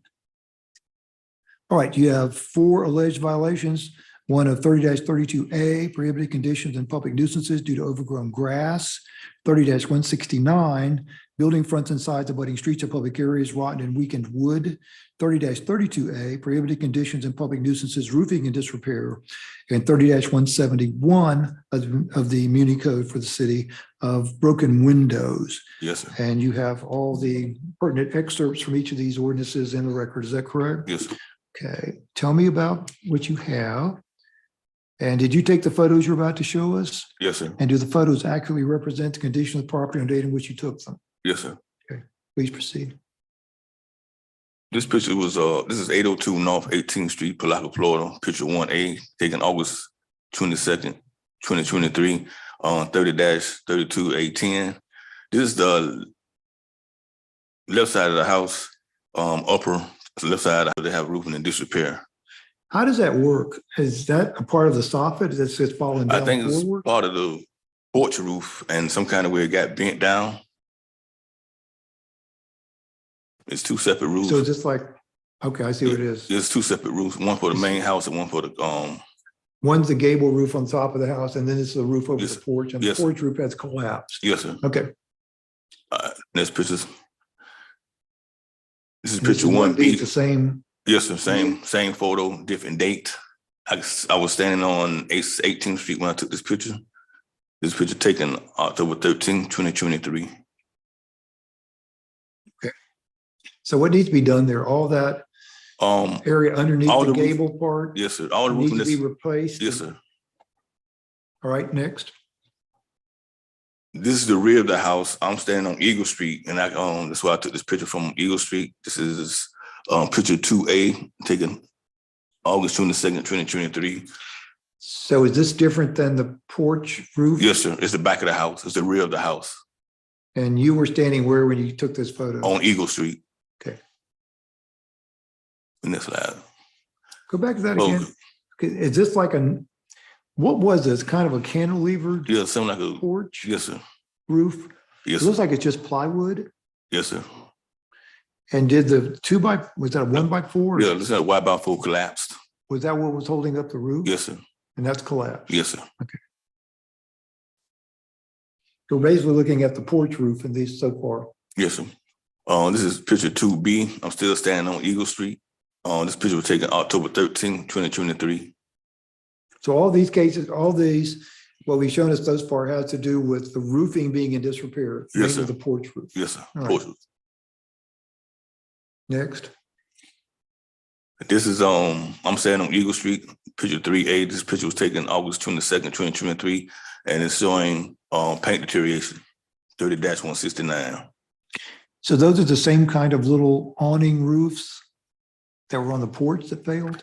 All right, you have 4 alleged violations. One of 30-32A, prohibited conditions and public nuisances due to overgrown grass. 30-169, building fronts and sides abutting streets or public areas, rotten and weakened wood. 30-32A, prohibited conditions and public nuisances, roofing and disrepair. And 30-171 of the Muni Code for the city of broken windows.
Yes, sir.
And you have all the pertinent excerpts from each of these ordinances in the record. Is that correct?
Yes, sir.
Okay, tell me about what you have. And did you take the photos you're about to show us?
Yes, sir.
And do the photos accurately represent the condition of the property on date in which you took them?
Yes, sir.
Please proceed.
This picture was, this is 802 North 18th Street, Palaca, Florida, picture 1A, taken August 22nd, 2023, on 30-32A10. This is the left side of the house, upper left side, they have roofing and disrepair.
How does that work? Is that a part of the soffit that's just falling
I
down
think it's
forward?
part of the porch roof and some kind of way it got bent down. It's 2 separate roofs.
So just like Okay, I see what it is.
There's two separate roofs, one for the main house and one for the,
One's the gable roof on top of the house, and then it's the roof over
Yes,
the porch, and the
yes, sir.
porch roof has collapsed.
yes, sir.
Okay.
Next pictures. This is
And this
picture
is
one
what
B.
needs the same,
Yes, sir. Same photo, different date. I was standing on 18th Street when I took this picture. This picture taken October 13, 2023.
so what needs to be done there? All that area underneath
all
the
the roof-
gable part
Yes, sir. All the
needs
roof in
to be
this.
replaced?
Yes, sir.
All right, next.
This is the rear of the house. I'm standing on Eagle Street, and that's why I took this picture from Eagle Street. This is picture 2A, taken August 22nd, 2023.
So is this different than the porch roof?
Yes, sir. It's the back of the house. It's the rear of the house
And you were standing where when you took this photo?
on Eagle Street.
Okay.
In this slide.
Go back to that
Oh,
again. Okay, is this like what was this? Kind of a cantilevered
yeah, something like a,
porch
yes, sir.
roof?
Yes,
It looks
sir.
like it's just plywood.
Yes, sir.
And did the was that a 1x4?
Yeah, this is a Y-by-4 collapsed.
Was that what was holding up the roof?
Yes, sir.
And that's collapsed?
Yes, sir.
So basically looking at the porch roof in these so far.
Yes, sir. This is picture 2B. I'm still standing on Eagle Street. This picture was taken October 13, 2023.
So all these cases, all these, what we've shown us thus far has to do with the roofing being in disrepair.
Yes,
mainly
sir.
The porch roof.
Yes, sir.
All right.
Porch roof.
Next.
This is I'm standing on Eagle Street, picture 3A. This picture was taken August 22nd, 2023, and it's showing paint deterioration, 30-169.
So those are the same kind of little awning roofs that were on the porch that failed?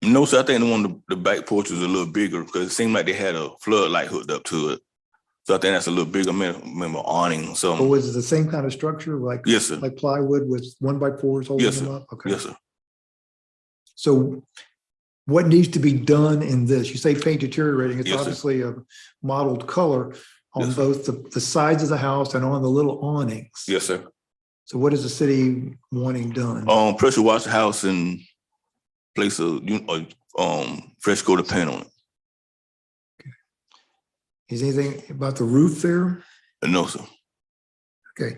No, sir. I think the back porch was a little bigger because it seemed like they had a floodlight hooked up to it. So I think that's a little bigger. I remember awning.
Or
So
was it the same kind of structure, like
yes, sir.
like plywood with 1x4s holding
Yes,
them
sir.
up? Okay.
Yes, sir.
So what needs to be done in this? You say paint deteriorating. It's
Yes, sir.
obviously a mottled color on
Yes, sir.
both the sides of the house and on the little awnings.
Yes, sir.
So what is the city wanting done?
Pressure wash the house and place a fresh coat of paint on it.
Is anything about the roof there?
No, sir.
Okay.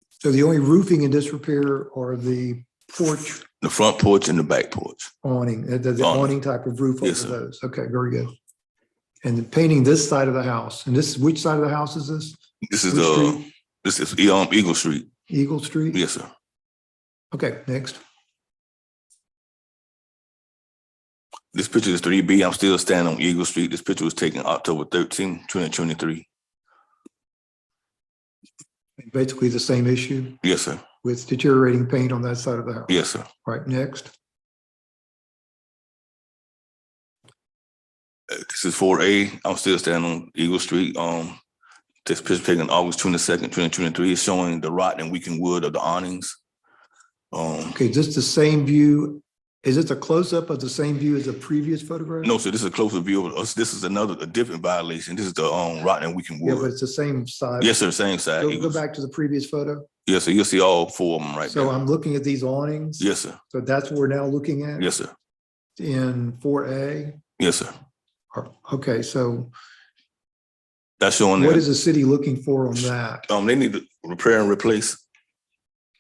So the only roofing in disrepair are the porch
The front porch and the back porch.
awning, the
Awning.
awning type of roof over
Yes, sir.
those. Okay, very good. And then painting this side of the house, and this, which side of the house is this?
This is
Which street?
this is Eagle Street.
Eagle Street?
Yes, sir.
Okay, next.
This picture is 3B. I'm still standing on Eagle Street. This picture was taken October 13, 2023.
Basically the same issue
Yes, sir.
with deteriorating paint on that side of the house.
Yes, sir.
Right, next.
This is 4A. I'm still standing on Eagle Street. This picture taken August 22nd, 2023 is showing the rot and weakened wood of the awnings.
Okay, is this the same view? Is this a close-up of the same view as the previous photograph?
No, sir, this is a closer view of us. This is a different violation. This is the rot and weakened
Yeah, but
wood.
it's the same side.
Yes, sir, same side.
Go back to the previous photo.
Yes, sir, you'll see all four of them right
So
there.
I'm looking at these awnings.
Yes, sir.
So that's what we're now looking at?
Yes, sir.
In 4A?
Yes, sir.
Okay, so
That's showing
what
that
is the city looking for on that?
they need to repair and replace.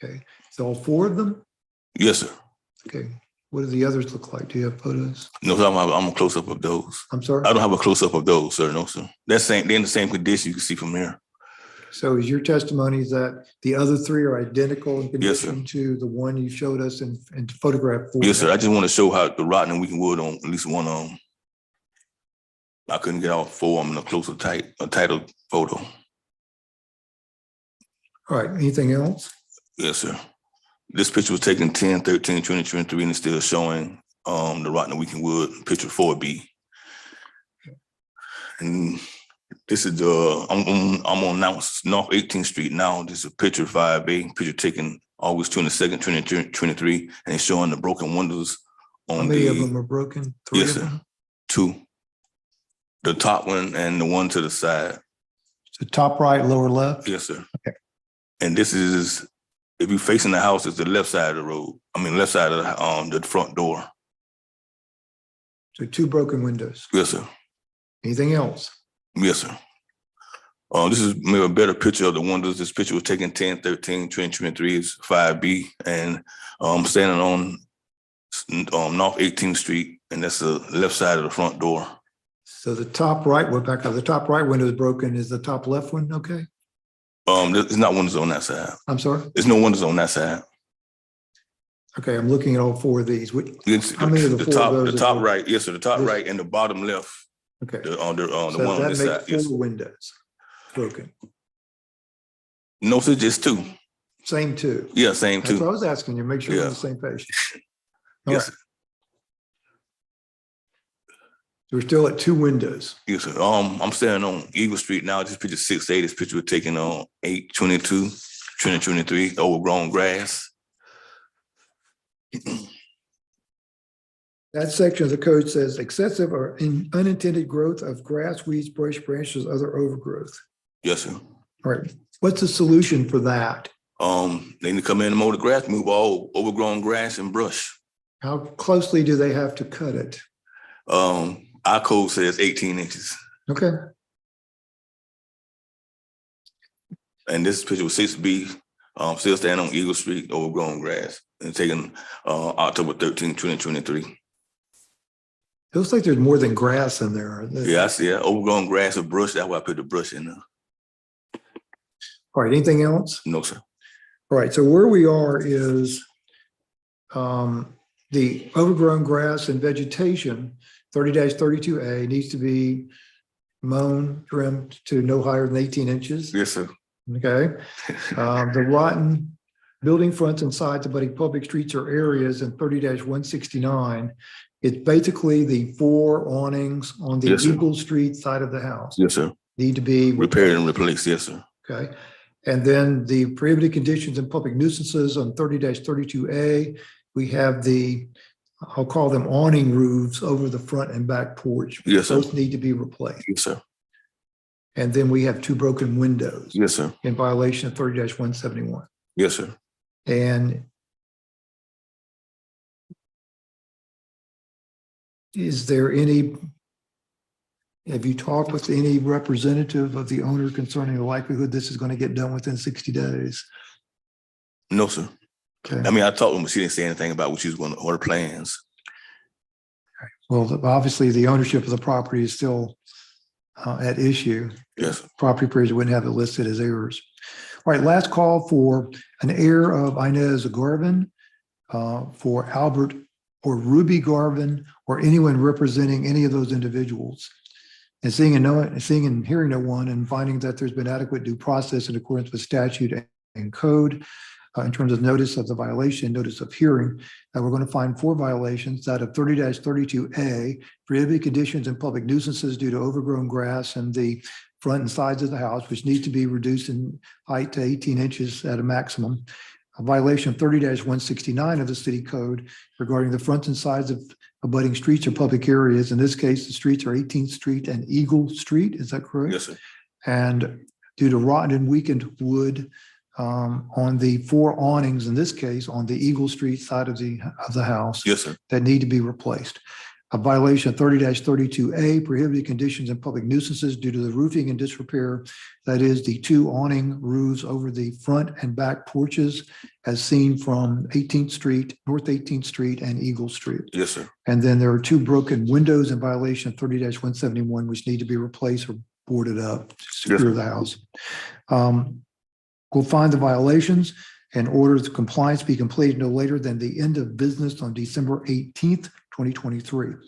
Okay, so all four of them?
Yes, sir.
Okay, what do the others look like? Do you have photos?
No, sir, I'm a close up of those.
I'm sorry?
I don't have a close up of those, sir. No, sir. They're in the same condition you can see from here.
So is your testimony that the other three are identical in
Yes, sir.
condition to the one you showed us in photograph 4?
Yes, sir. I just want to show how the rotten and weakened wood on at least one of them. I couldn't get all four of them in a tighter photo.
All right, anything else?
Yes, sir. This picture was taken 10/13/2023 and it's still showing the rotten and weakened wood, picture 4B. And this is I'm on North 18th Street now. This is a picture 5A, picture taken August 22nd, 2023, and it's showing the broken windows
How
on
many of
the
them are broken? 3
yes,
of
sir.
them?
2. The top one and the one to the side.
So top right, lower left?
Yes, sir.
Okay.
And this is If you facing the house, it's the left side of the road. I mean, left side of the front door.
So two broken windows.
Yes, sir.
Anything else?
Yes, sir. This is maybe a better picture of the windows. This picture was taken 10/13/2023. It's 5B, and I'm standing on North 18th Street, and that's the left side of the front door.
So the top right, we're back up. The top right window is broken. Is the top left one okay?
There's not windows on that side.
I'm sorry?
There's no windows on that side.
Okay, I'm looking at all four of these. How many of the four
top,
of those
the
are
top
broken?
right, yes, sir. The top
This-
right and the bottom left.
Okay,
The
so
one on
that
this side.
makes
Yes.
four windows broken.
No, sir, just two.
Same two.
Yeah, same
That's what I
two.
was asking you, make sure we're on
Yeah.
the same page. All
Yes,
right. So we're still at two windows.
yes, sir. I'm standing on Eagle Street now. This picture 6A. This picture was taken on 8/22/2023. Overgrown grass.
That section of the code says excessive or unintended growth of grass, weeds, brush, branches, other overgrowth.
Yes, sir.
All right, what's the solution for that?
They need to come in and mow the grass, move all overgrown grass and brush.
How closely do they have to cut it?
Our code says 18 inches.
Okay,
And this picture was 6B, still standing on Eagle Street, overgrown grass, and taken October 13/2023.
it looks like there's more than grass in there.
Yeah, I see it. Overgrown grass or brush. That's why I put the brush in there.
All right, anything else?
No, sir.
All right, so where we are is the overgrown grass and vegetation, 30-32A needs to be mown, trimmed to no higher than 18 inches.
Yes, sir.
Okay. The rotten building fronts and sides abutting public streets or areas in 30-169. It's basically the four awnings on the
Yes, sir.
Eagle Street side of the house
Yes, sir.
need to be
Repaired and replaced. Yes, sir.
okay. And then the prohibited conditions and public nuisances on 30-32A, we have I'll call them awning roofs over the front and back porch.
Yes, sir.
Those need to be replaced.
Yes, sir.
And then we have two broken windows
Yes, sir.
in violation of 30-171.
Yes, sir.
And have you talked with any representative of the owner concerning the likelihood this is going to get done within 60 days?
No, sir.
Okay.
I mean, I talked to her, but she didn't say anything about what she was going to, or her plans.
Well, obviously the ownership of the property is still at issue.
Yes.
Property appraiser wouldn't have it listed as heirs. All right, last call for an heir of Inez Garvin, for Albert or Ruby Garvin, or anyone representing any of those individuals. And seeing and hearing no one, and finding that there's been adequate due process in accordance with statute and code in terms of notice of the violation, notice of hearing, we're going to find four violations out of 30-32A, prohibited conditions and public nuisances due to overgrown grass and the front and sides of the house, which needs to be reduced in height to 18 inches at a maximum. A violation of 30-169 of the city code regarding the fronts and sides of abutting streets or public areas. In this case, the streets are 18th Street and Eagle Street. Is that correct?
Yes, sir.
And due to rotten and weakened wood on the four awnings, in this case, on the Eagle Street side of the house,
Yes, sir.
that need to be replaced. A violation of 30-32A, prohibited conditions and public nuisances due to the roofing and disrepair. That is the two awning roofs over the front and back porches as seen from 18th Street, North 18th Street and Eagle Street.
Yes, sir.
And then there are two broken windows in violation of 30-171, which need to be replaced or boarded up to secure the house. We'll find the violations and order the compliance be completed no later than the end of business on December 18th, 2023. In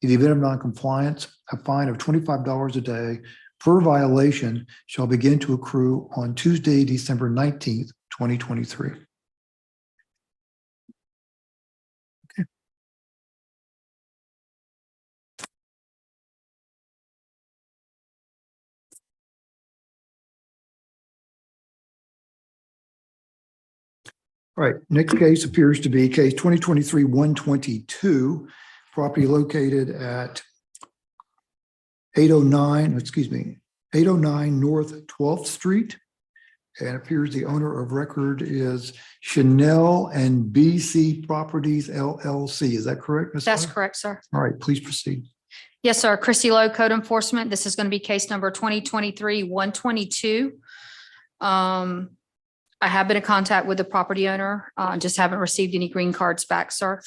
the event of noncompliance, a fine of $25 a day per violation shall begin to accrue on Tuesday, December 19th, 2023. Okay. All right, next case appears to be case 2023-122, property located at 809 North 12th Street. and appears the owner of record is Chanel and BC Properties LLC. Is that correct, Ms.
That's
Lowe?
correct, sir.
All right, please proceed.
Yes, sir. Christy Lowe, Code Enforcement. This is going to be case number 2023-122. I have been in contact with the property owner, just haven't received any green cards back, sir.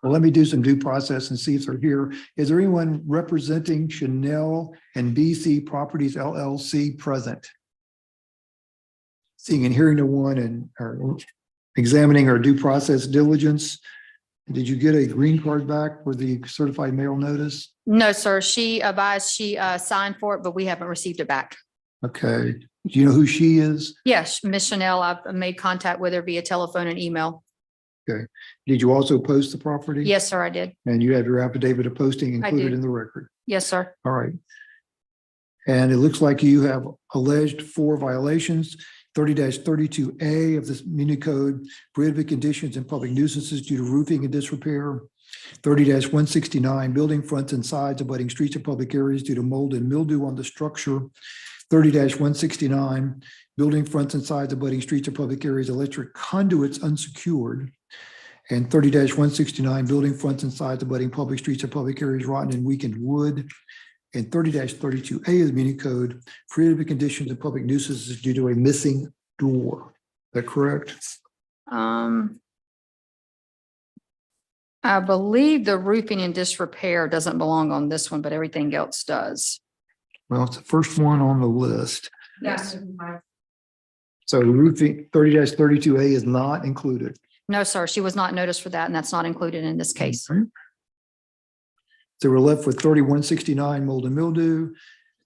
Well, let me do some due process and see if they're here. Is there anyone representing Chanel and BC Properties LLC present? Seeing and hearing no one and are examining our due process diligence. Did you get a green card back for the certified mail notice?
No, sir. She advised she signed for it, but we haven't received it back.
Okay. Do you know who she is?
Yes, Ms. Chanel, I've made contact with her via telephone and email.
Okay. Did you also post the property?
Yes, sir, I did.
And you have your affidavit of posting
I
included
do.
in the record?
Yes, sir.
All right. And it looks like you have alleged 4 violations, 30-32A of the Muni Code, prohibited conditions and public nuisances due to roofing and disrepair, 30-169, building fronts and sides abutting streets or public areas due to mold and mildew on the structure, 30-169, building fronts and sides abutting streets or public areas, electric conduits unsecured, and 30-169, building fronts and sides abutting public streets or public areas, rotten and weakened wood, and 30-32A of the Muni Code, prohibited conditions and public nuisances due to a missing door. Is that correct?
I believe the roofing and disrepair doesn't belong on this one, but everything else does.
Well, it's the first one on the list.
Yes.
So roofing 30-32A is not included.
No, sir, she was not noticed for that, and that's not included in this case.
Okay. So we're left with 3169 mold and mildew,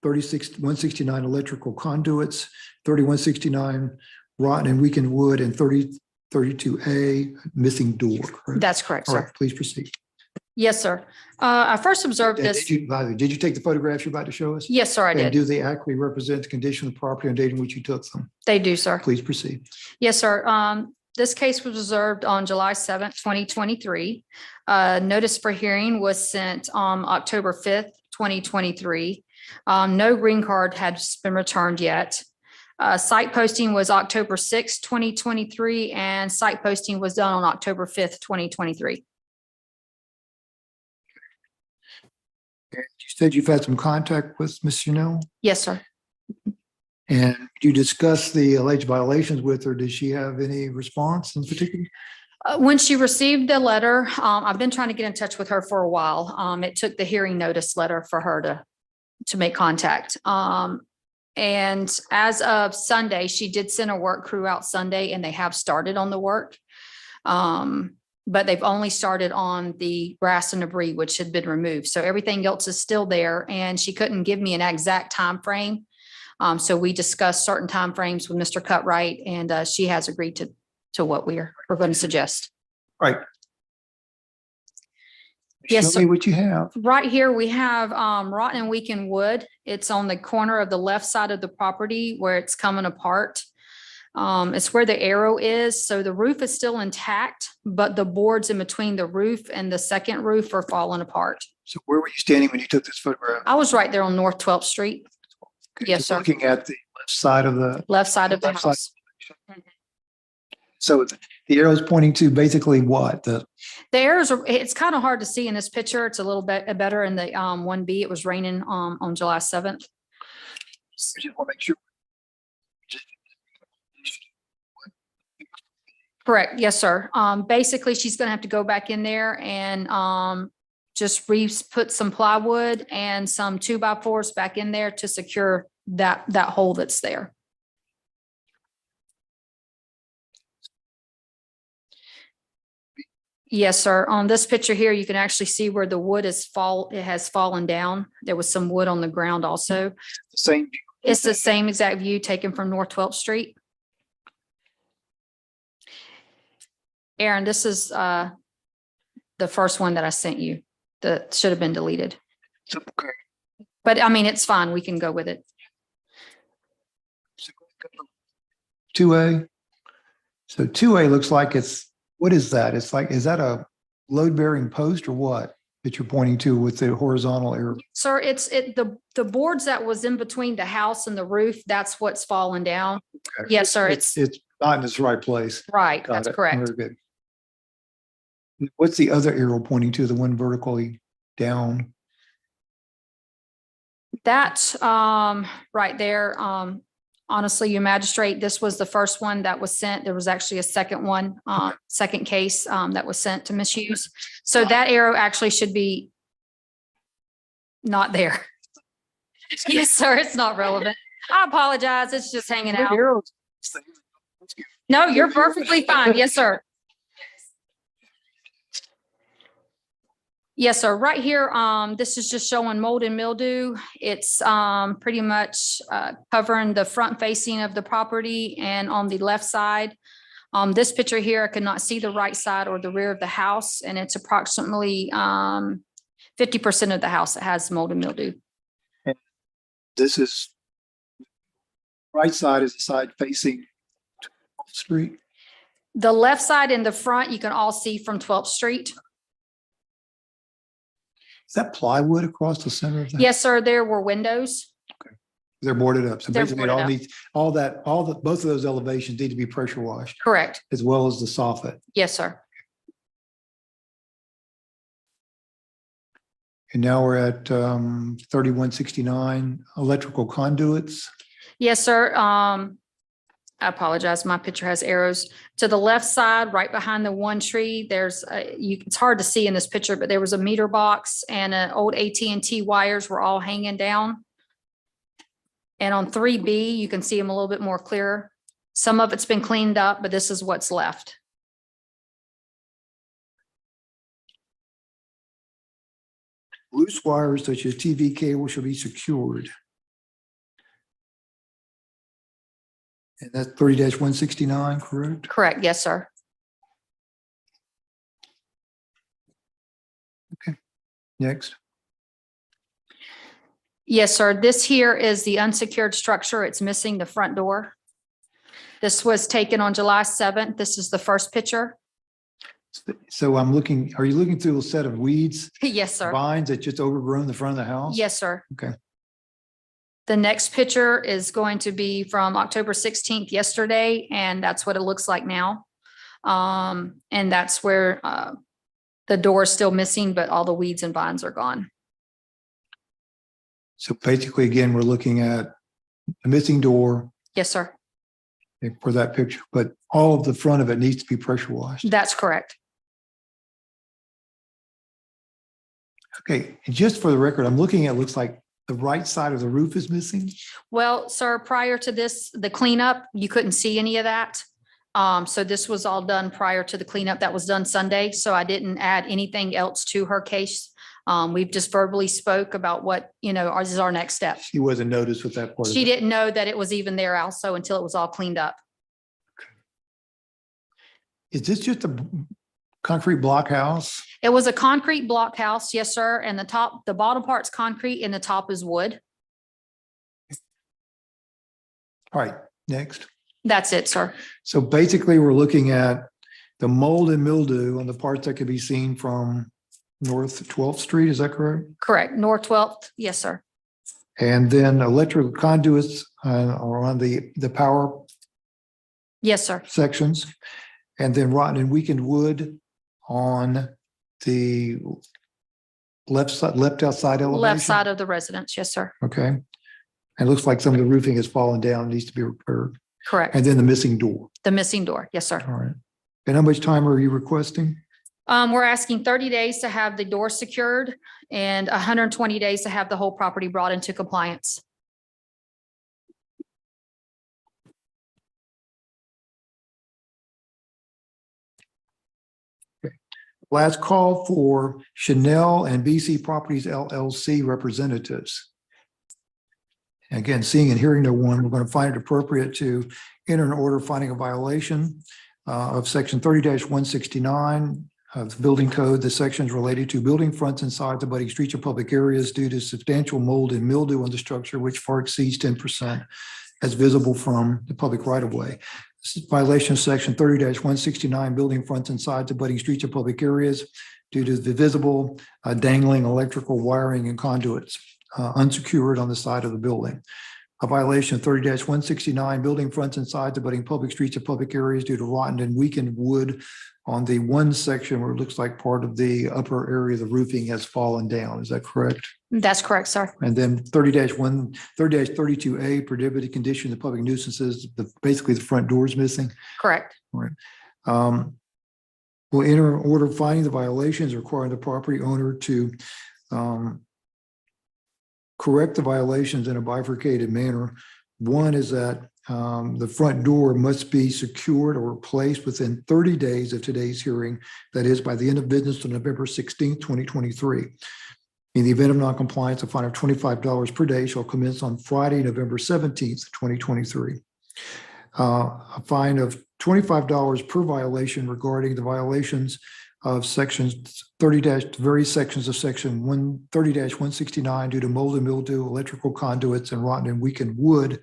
169 electrical conduits, 3169 rotten and weakened wood, and 32A missing door. Correct?
That's correct,
All right,
sir.
please proceed.
Yes, sir. I first observed
And
this.
did you take the photographs you're about to show us?
Yes, sir, I
And
did.
do they accurately represent the condition of the property on date in which you took them?
They do, sir.
Please proceed.
Yes, sir. This case was observed on July 7th, 2023. Notice for hearing was sent on October 5th, 2023. No green card has been returned yet. Site posting was October 6th, 2023, and site posting was done on October 5th, 2023.
And you said you've had some contact with Ms. Chanel,
Yes, sir.
and you discussed the alleged violations with her. Did she have any response in particular?
When she received the letter, I've been trying to get in touch with her for a while. It took the hearing notice letter for her to make contact. And as of Sunday, she did send a work crew out Sunday, and they have started on the work. But they've only started on the grass and debris, which had been removed. So everything else is still there, and she couldn't give me an exact time frame. So we discussed certain timeframes with Mr. Cutright, and she has agreed to what we're going to suggest.
Right.
Yes,
Show
sir.
me what you have.
Right here, we have rotten and weakened wood. It's on the corner of the left side of the property where it's coming apart. It's where the arrow is. So the roof is still intact, but the boards in between the roof and the second roof are falling apart.
So where were you standing when you took this photograph?
I was right there on North 12th Street, Yes,
So
sir.
Looking at the left side of the,
left side of the
Left side.
house.
so the arrow is pointing to basically what? The,
The arrows are, it's kind of hard to see in this picture. It's a little bit better in the 1B. It was raining on July 7th.
I just want to make sure.
Correct. Yes, sir. Basically, she's going to have to go back in there and just put some plywood and some 2x4s back in there to secure that hole that's there. Yes, sir. On this picture here, you can actually see where the wood it has fallen down. There was some wood on the ground also.
Same.
It's the same exact view taken from North 12th Street. Aaron, this is the first one that I sent you that should have been deleted.
Okay.
But I mean, it's fine. We can go with it.
2A. So 2A looks like it's, what is that? It's like, is that a load bearing post or what? that you're pointing to with the horizontal arrow?
Sir, the boards that was in between the house and the roof, that's what's fallen down. Yes, sir, it's
It's not in its right place.
right,
Got
that's
it.
correct.
Very good. What's the other arrow pointing to, the one vertically down?
That, right there, honestly, your magistrate, this was the first one that was sent. There was actually a second one, second case, that was sent to Ms. Hughes. So that arrow actually should be not there. Yes, sir, it's not relevant. I apologize. It's just hanging out. No, you're perfectly fine. Yes, sir. Yes, sir. Right here, this is just showing mold and mildew. It's pretty much covering the front facing of the property and on the left side. This picture here, I could not see the right side or the rear of the house, and it's approximately 50% of the house that has mold and mildew.
This is right side is the side facing street.
The left side and the front, you can all see from 12th Street.
Is that plywood across the center of that?
Yes, sir, there were windows.
They're boarded up. So
They're
basically it
boarded
all
up.
needs, both of those elevations need to be pressure washed
Correct.
as well as the soffit.
Yes, sir.
And now we're at 3169 electrical conduits.
Yes, sir. I apologize. My picture has arrows. To the left side, right behind the one tree, there's, it's hard to see in this picture, but there was a meter box and an old AT&T wires were all hanging down. And on 3B, you can see them a little bit more clearer. Some of it's been cleaned up, but this is what's left.
Loose wires such as TV cable shall be secured. And that's 30-169, correct?
Correct. Yes, sir.
Next.
Yes, sir. This here is the unsecured structure. It's missing the front door. This was taken on July 7th. This is the first picture.
So I'm looking, are you looking through a set of weeds,
Yes, sir.
vines that just overgrown the front of the house?
Yes, sir.
Okay.
The next picture is going to be from October 16th yesterday, and that's what it looks like now. And that's where the door is still missing, but all the weeds and vines are gone.
So basically, again, we're looking at a missing door
Yes, sir.
for that picture, but all of the front of it needs to be pressure washed.
That's correct.
Okay, and just for the record, I'm looking at, it looks like the right side of the roof is missing.
Well, sir, prior to this, the cleanup, you couldn't see any of that. So this was all done prior to the cleanup that was done Sunday. So I didn't add anything else to her case. We've just verbally spoke about what, is our next step.
She wasn't noticed with that part. of
She
it.
didn't know that it was even there also until it was all cleaned up.
Is this just a concrete block house?
It was a concrete block house, yes, sir. And the bottom part's concrete and the top is wood.
All right, next.
That's it, sir.
So basically, we're looking at the mold and mildew on the parts that could be seen from North 12th Street, is that correct?
Correct. North 12th. Yes, sir.
And then electrical conduits are on the power
Yes, sir.
sections. And then rotten and weakened wood on the left side, left outside elevation.
Left side of the residence. Yes, sir.
Okay. And it looks like some of the roofing has fallen down, needs to be repaired.
Correct.
And then the missing door.
The missing door. Yes, sir.
All right. And how much time are you requesting?
We're asking 30 days to have the door secured and 120 days to have the whole property brought into compliance.
Last call for Chanel and BC Properties LLC representatives. Again, seeing and hearing no one, we're going to find it appropriate to enter an order finding a violation of section 30-169 of the building code. The sections related to building fronts and sides abutting streets or public areas due to substantial mold and mildew on the structure, which far exceeds 10% as visible from the public right of way. Violation of section 30-169, building fronts and sides abutting streets or public areas due to the visible dangling electrical wiring and conduits unsecured on the side of the building. A violation of 30-169, building fronts and sides abutting public streets or public areas due to rotten and weakened wood on the one section where it looks like part of the upper area of the roofing has fallen down. Is that correct?
That's correct, sir.
And then 30-32A, prohibited condition of public nuisances, basically the front door is missing.
Correct.
Right. Will enter an order finding the violations, requiring the property owner to correct the violations in a bifurcated manner. One is that the front door must be secured or replaced within 30 days of today's hearing. That is by the end of business on November 16th, 2023. In the event of noncompliance, a fine of $25 per day shall commence on Friday, November 17th, 2023. A fine of $25 per violation regarding the violations of sections 30- sections of section 30-169 due to mold and mildew, electrical conduits, and rotten and weakened wood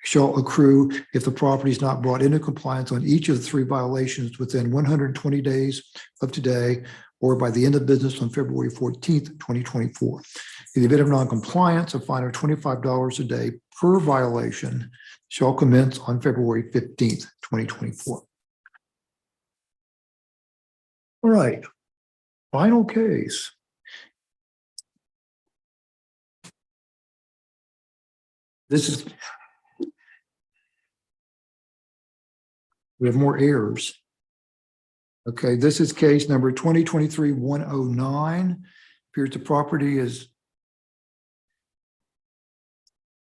shall accrue if the property is not brought into compliance on each of the three violations within 120 days of today or by the end of business on February 14th, 2024. In the event of noncompliance, a fine of $25 a day per violation shall commence on February 15th, 2024. All right, final case. This is, we have more errors. Okay, this is case number 2023-109. Appears the property is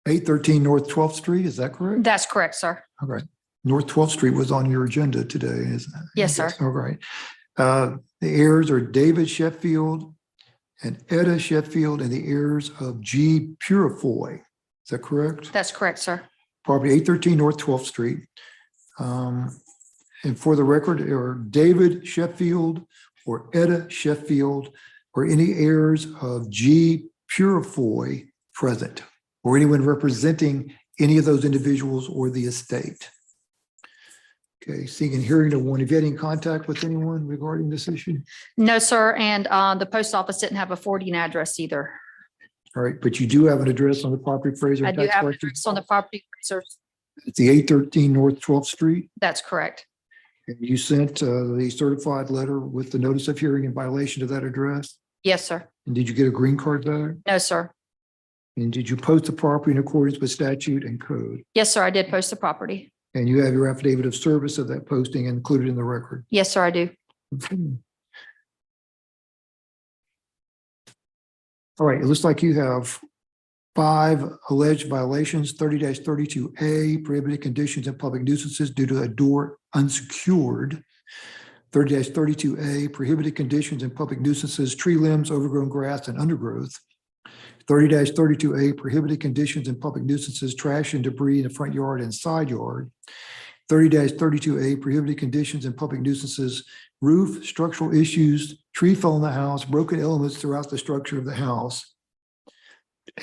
813 North 12th Street. Is that correct?
That's correct, sir.
All right. North 12th Street was on your agenda today, isn't it?
Yes, sir.
All right. The heirs are David Sheffield and Etta Sheffield, and the heirs of G. Purifoy. Is that correct?
That's correct, sir.
Property 813 North 12th Street. And for the record, are David Sheffield or Etta Sheffield or any heirs of G. Purifoy present, or anyone representing any of those individuals or the estate? Okay, seeing and hearing no one. Have you had any contact with anyone regarding this issue?
No, sir. And the post office didn't have a forwarding address either.
All right, but you do have an address on the property appraiser.
I do have an address on the property appraisers.
It's the 813 North 12th Street.
That's correct.
And you sent the certified letter with the notice of hearing in violation of that address.
Yes, sir.
And did you get a green card back?
No, sir.
And did you post the property in accordance with statute and code?
Yes, sir. I did post the property.
And you have your affidavit of service of that posting included in the record?
Yes, sir, I do.
Okay. All right, it looks like you have 5 alleged violations: 30-32A, prohibited conditions and public nuisances due to a door unsecured; 30-32A, prohibited conditions and public nuisances, tree limbs, overgrown grass, and undergrowth; 30-32A, prohibited conditions and public nuisances, trash and debris in the front yard and side yard; 30-32A, prohibited conditions and public nuisances, roof, structural issues, tree fell in the house, broken elements throughout the structure of the house;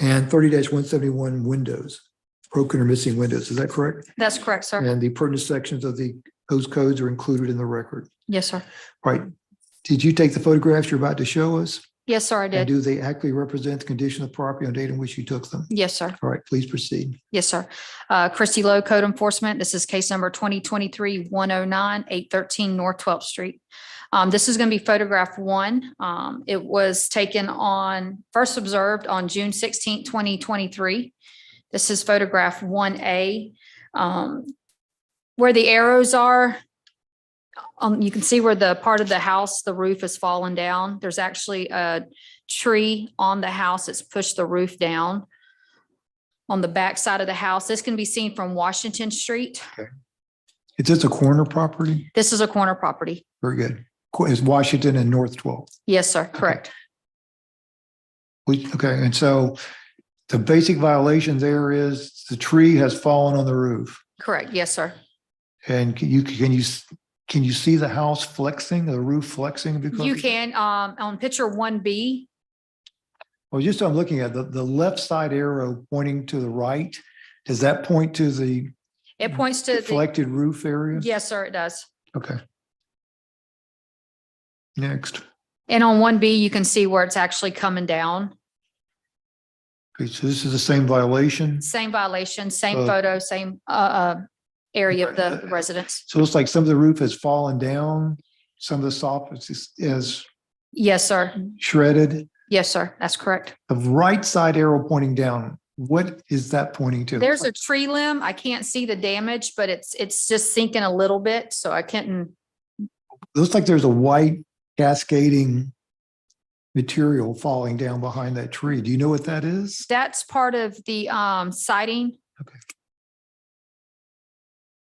and 30-171, windows, broken or missing windows. Is that correct?
That's correct, sir.
And the pertinent sections of those codes are included in the record.
Yes, sir.
All right. Did you take the photographs you're about to show us?
Yes, sir, I
And
did.
do they accurately represent the condition of the property on date in which you took them?
Yes, sir.
All right, please proceed.
Yes, sir. Christy Lowe, Code Enforcement. This is case number 2023-109, 813 North 12th Street. This is going to be photograph 1. It was taken first observed on June 16, 2023. This is photograph 1A. Where the arrows are, you can see where the part of the house, the roof has fallen down. There's actually a tree on the house that's pushed the roof down on the back side of the house. This can be seen from Washington Street.
Is this a corner property?
This is a corner property.
Very good. Is Washington and North 12th?
Yes, sir. Correct.
Okay, and so the basic violation there is the tree has fallen on the roof.
Correct. Yes, sir.
And can you see the house flexing, the roof flexing? Because
You can, on picture 1B.
Well, just I'm looking at the left side arrow pointing to the right. Does that point to the
It points to the,
Deflected roof area?
yes, sir, it does.
Okay. Next.
And on 1B, you can see where it's actually coming down.
Okay, so this is the same violation.
Same violation, same
Uh,
photo, same area of the residence.
So it's like some of the roof has fallen down, some of the soffit is
Yes, sir.
shredded.
Yes, sir. That's correct.
The right side arrow pointing down, what is that pointing to?
There's a tree limb. I can't see the damage, but it's just sinking a little bit, so I couldn't.
Looks like there's a white cascading material falling down behind that tree. Do you know what that is?
That's part of the siding.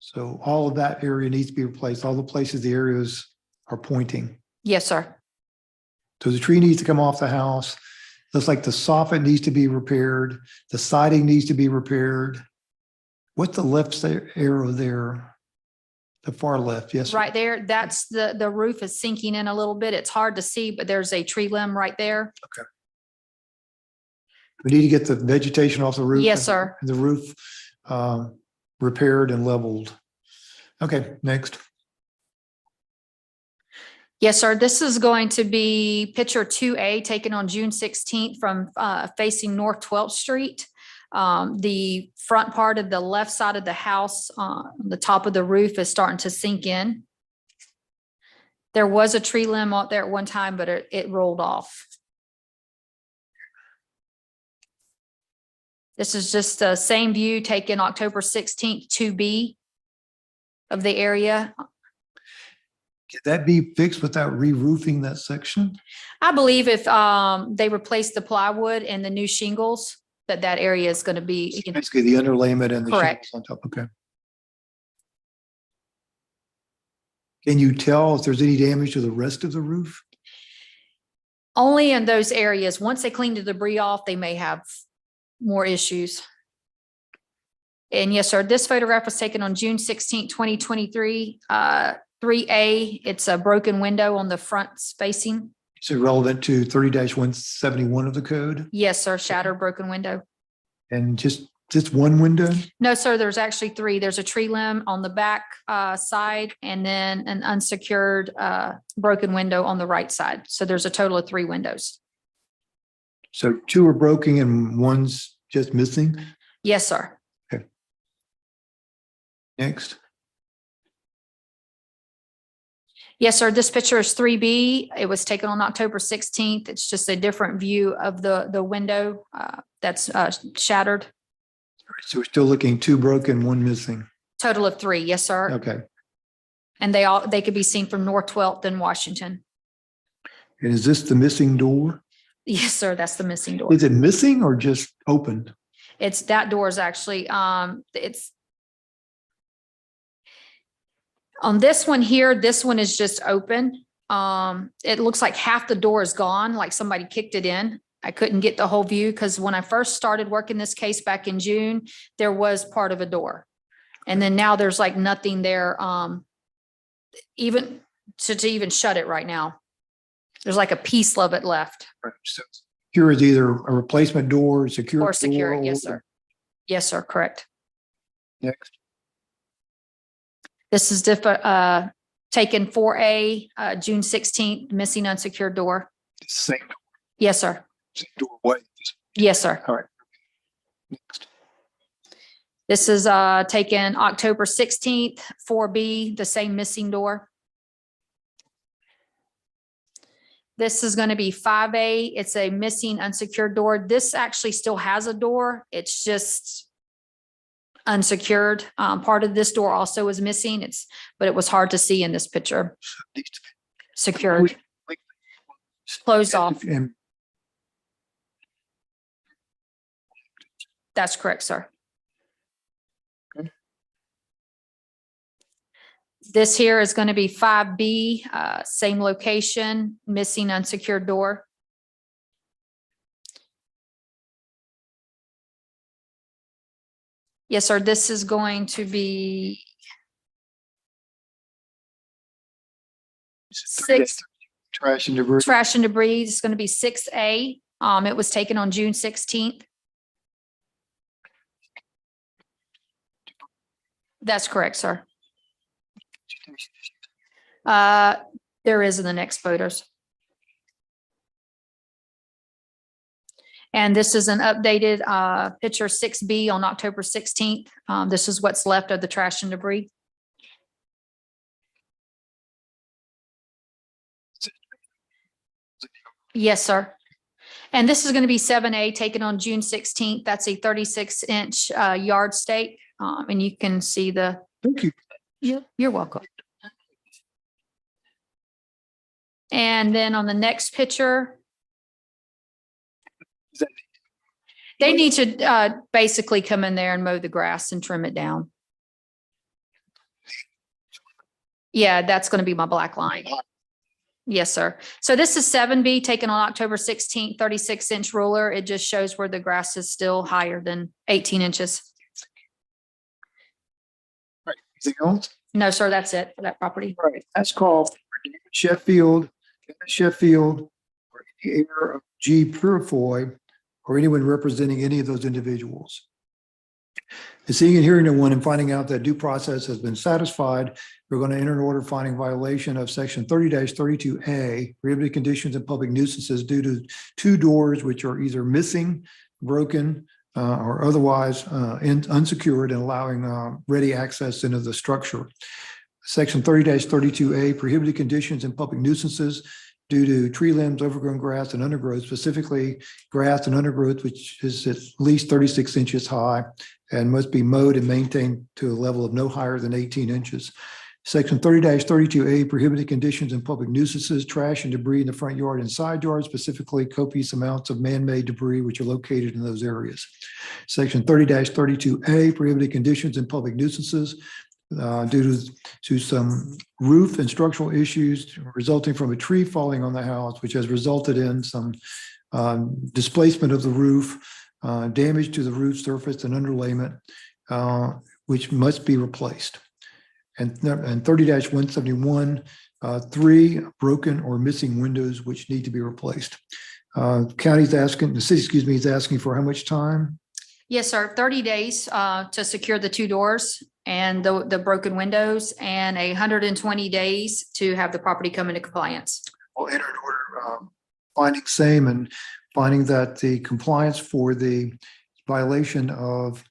So all of that area needs to be replaced. All the places the areas are pointing.
Yes, sir.
So the tree needs to come off the house. Looks like the soffit needs to be repaired. The siding needs to be repaired. What's the left arrow there? The far left, yes. sir.
Right there, that's the roof is sinking in a little bit. It's hard to see, but there's a tree limb right there.
We need to get the vegetation off the roof.
Yes,
and-
sir.
and the roof repaired and leveled. Okay, next.
Yes, sir. This is going to be picture 2A taken on June 16th from facing North 12th Street. The front part of the left side of the house, the top of the roof is starting to sink in. There was a tree limb out there at one time, but it rolled off. This is just the same view taken October 16th, 2B of the area.
Can that be fixed without re-roofing that section?
I believe if they replace the plywood and the new shingles, that area is going to be.
Basically the underlayment and the
Correct.
shingles on top, okay. Can you tell if there's any damage to the rest of the roof?
Only in those areas. Once they clean the debris off, they may have more issues. And yes, sir, this photograph was taken on June 16, 2023. 3A, it's a broken window on the front spacing.
Is it relevant to 30-171 of the code?
Yes, sir, shattered broken window.
And just one window?
No, sir, there's actually three. There's a tree limb on the back side and then an unsecured broken window on the right side. So there's a total of 3 windows.
So 2 are broken and one's just missing?
Yes, sir.
Next.
Yes, sir. This picture is 3B. It was taken on October 16th. It's just a different view of the window that's shattered.
So we're still looking 2 broken, 1 missing.
Total of 3. Yes, sir.
Okay.
And they could be seen from North 12th and Washington.
And is this the missing door?
Yes, sir. That's the missing door.
Is it missing or just opened?
It's that door is actually it's on this one here. This one is just open. It looks like half the door is gone, like somebody kicked it in. I couldn't get the whole view because when I first started working this case back in June, there was part of a door. And then now there's like nothing there, even to even shut it right now. There's like a piece of it left.
So secure is either a replacement door, secure.
Or secure,
door,
yes, sir. Yes, sir, correct.
Next.
This is taken 4A, June 16th, missing unsecured door.
Same
Yes, sir.
doorway.
Yes, sir.
All right. Next.
This is taken October 16th, 4B, the same missing door. This is going to be 5A. It's a missing unsecured door. This actually still has a door. It's just unsecured. Part of this door also is missing. But it was hard to see in this picture. Secured, closed off.
And
That's correct, sir.
Okay.
This here is going to be 5B, same location, missing unsecured door. Yes, sir. This is going to be 6
trash and debris.
trash and debris. It's going to be 6A. It was taken on June 16th. That's correct, sir. There is in the next photos. And this is an updated picture 6B on October 16th. This is what's left of the trash and debris. Yes, sir. And this is going to be 7A taken on June 16th. That's a 36-inch yard stake. And you can see the.
Thank you.
You're welcome. And then on the next picture, they need to basically come in there and mow the grass and trim it down. Yeah, that's going to be my black line. Yes, sir. So this is 7B taken on October 16th, 36-inch ruler. It just shows where the grass is still higher than 18 inches.
Right. Anything else?
No, sir, that's it for that property.
Right. That's called Sheffield, or any heir of G. Purifoy, or anyone representing any of those individuals. And seeing and hearing no one and finding out that due process has been satisfied, we're going to enter an order finding violation of section 30-32A, prohibited conditions and public nuisances due to two doors which are either missing, broken, or otherwise unsecured and allowing ready access into the structure. Section 30-32A, prohibited conditions and public nuisances due to tree limbs, overgrown grass, and undergrowth, specifically grass and undergrowth, which is at least 36 inches high and must be mowed and maintained to a level of no higher than 18 inches. Section 30-32A, prohibited conditions and public nuisances, trash and debris in the front yard and side yard, specifically copious amounts of man-made debris which are located in those areas. Section 30-32A, prohibited conditions and public nuisances due to some roof and structural issues resulting from a tree falling on the house, which has resulted in some displacement of the roof, damage to the roof surface and underlayment, which must be replaced. And 30-171, 3 broken or missing windows which need to be replaced. County's asking, the city, excuse me, is asking for how much time?
Yes, sir. 30 days to secure the two doors and the broken windows, and 120 days to have the property come into compliance.
We'll enter an order finding same and finding that the compliance for the violation of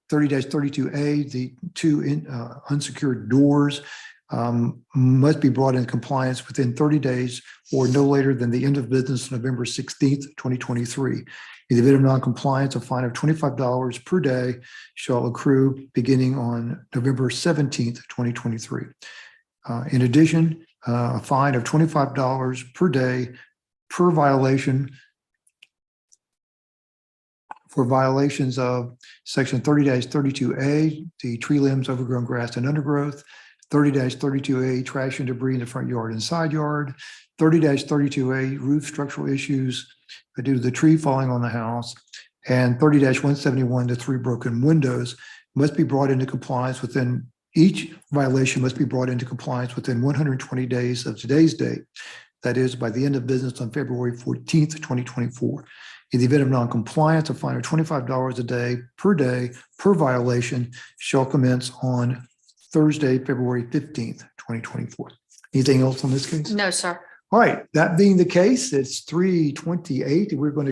30-32A, the two unsecured doors must be brought into compliance within 30 days or no later than the end of business November 16th, 2023. In the event of non-compliance, a fine of $25 per day shall accrue beginning on November 17th, 2023. In addition, a fine of $25 per day per violation for violations of section 30-32A, the tree limbs, overgrown grass and undergrowth, 30-32A, trash and debris in the front yard and side yard, 30-32A, roof structural issues due to the tree falling on the house, and 30-171, the 3 broken windows must be brought into compliance within, each violation must be brought into compliance within 120 days of today's date. That is by the end of business on February 14th, 2024. In the event of non-compliance, a fine of $25 a day per violation shall commence on Thursday, February 15th, 2024. Anything else on this case?
No, sir.
All right, that being the case, it's 3:28. We're going to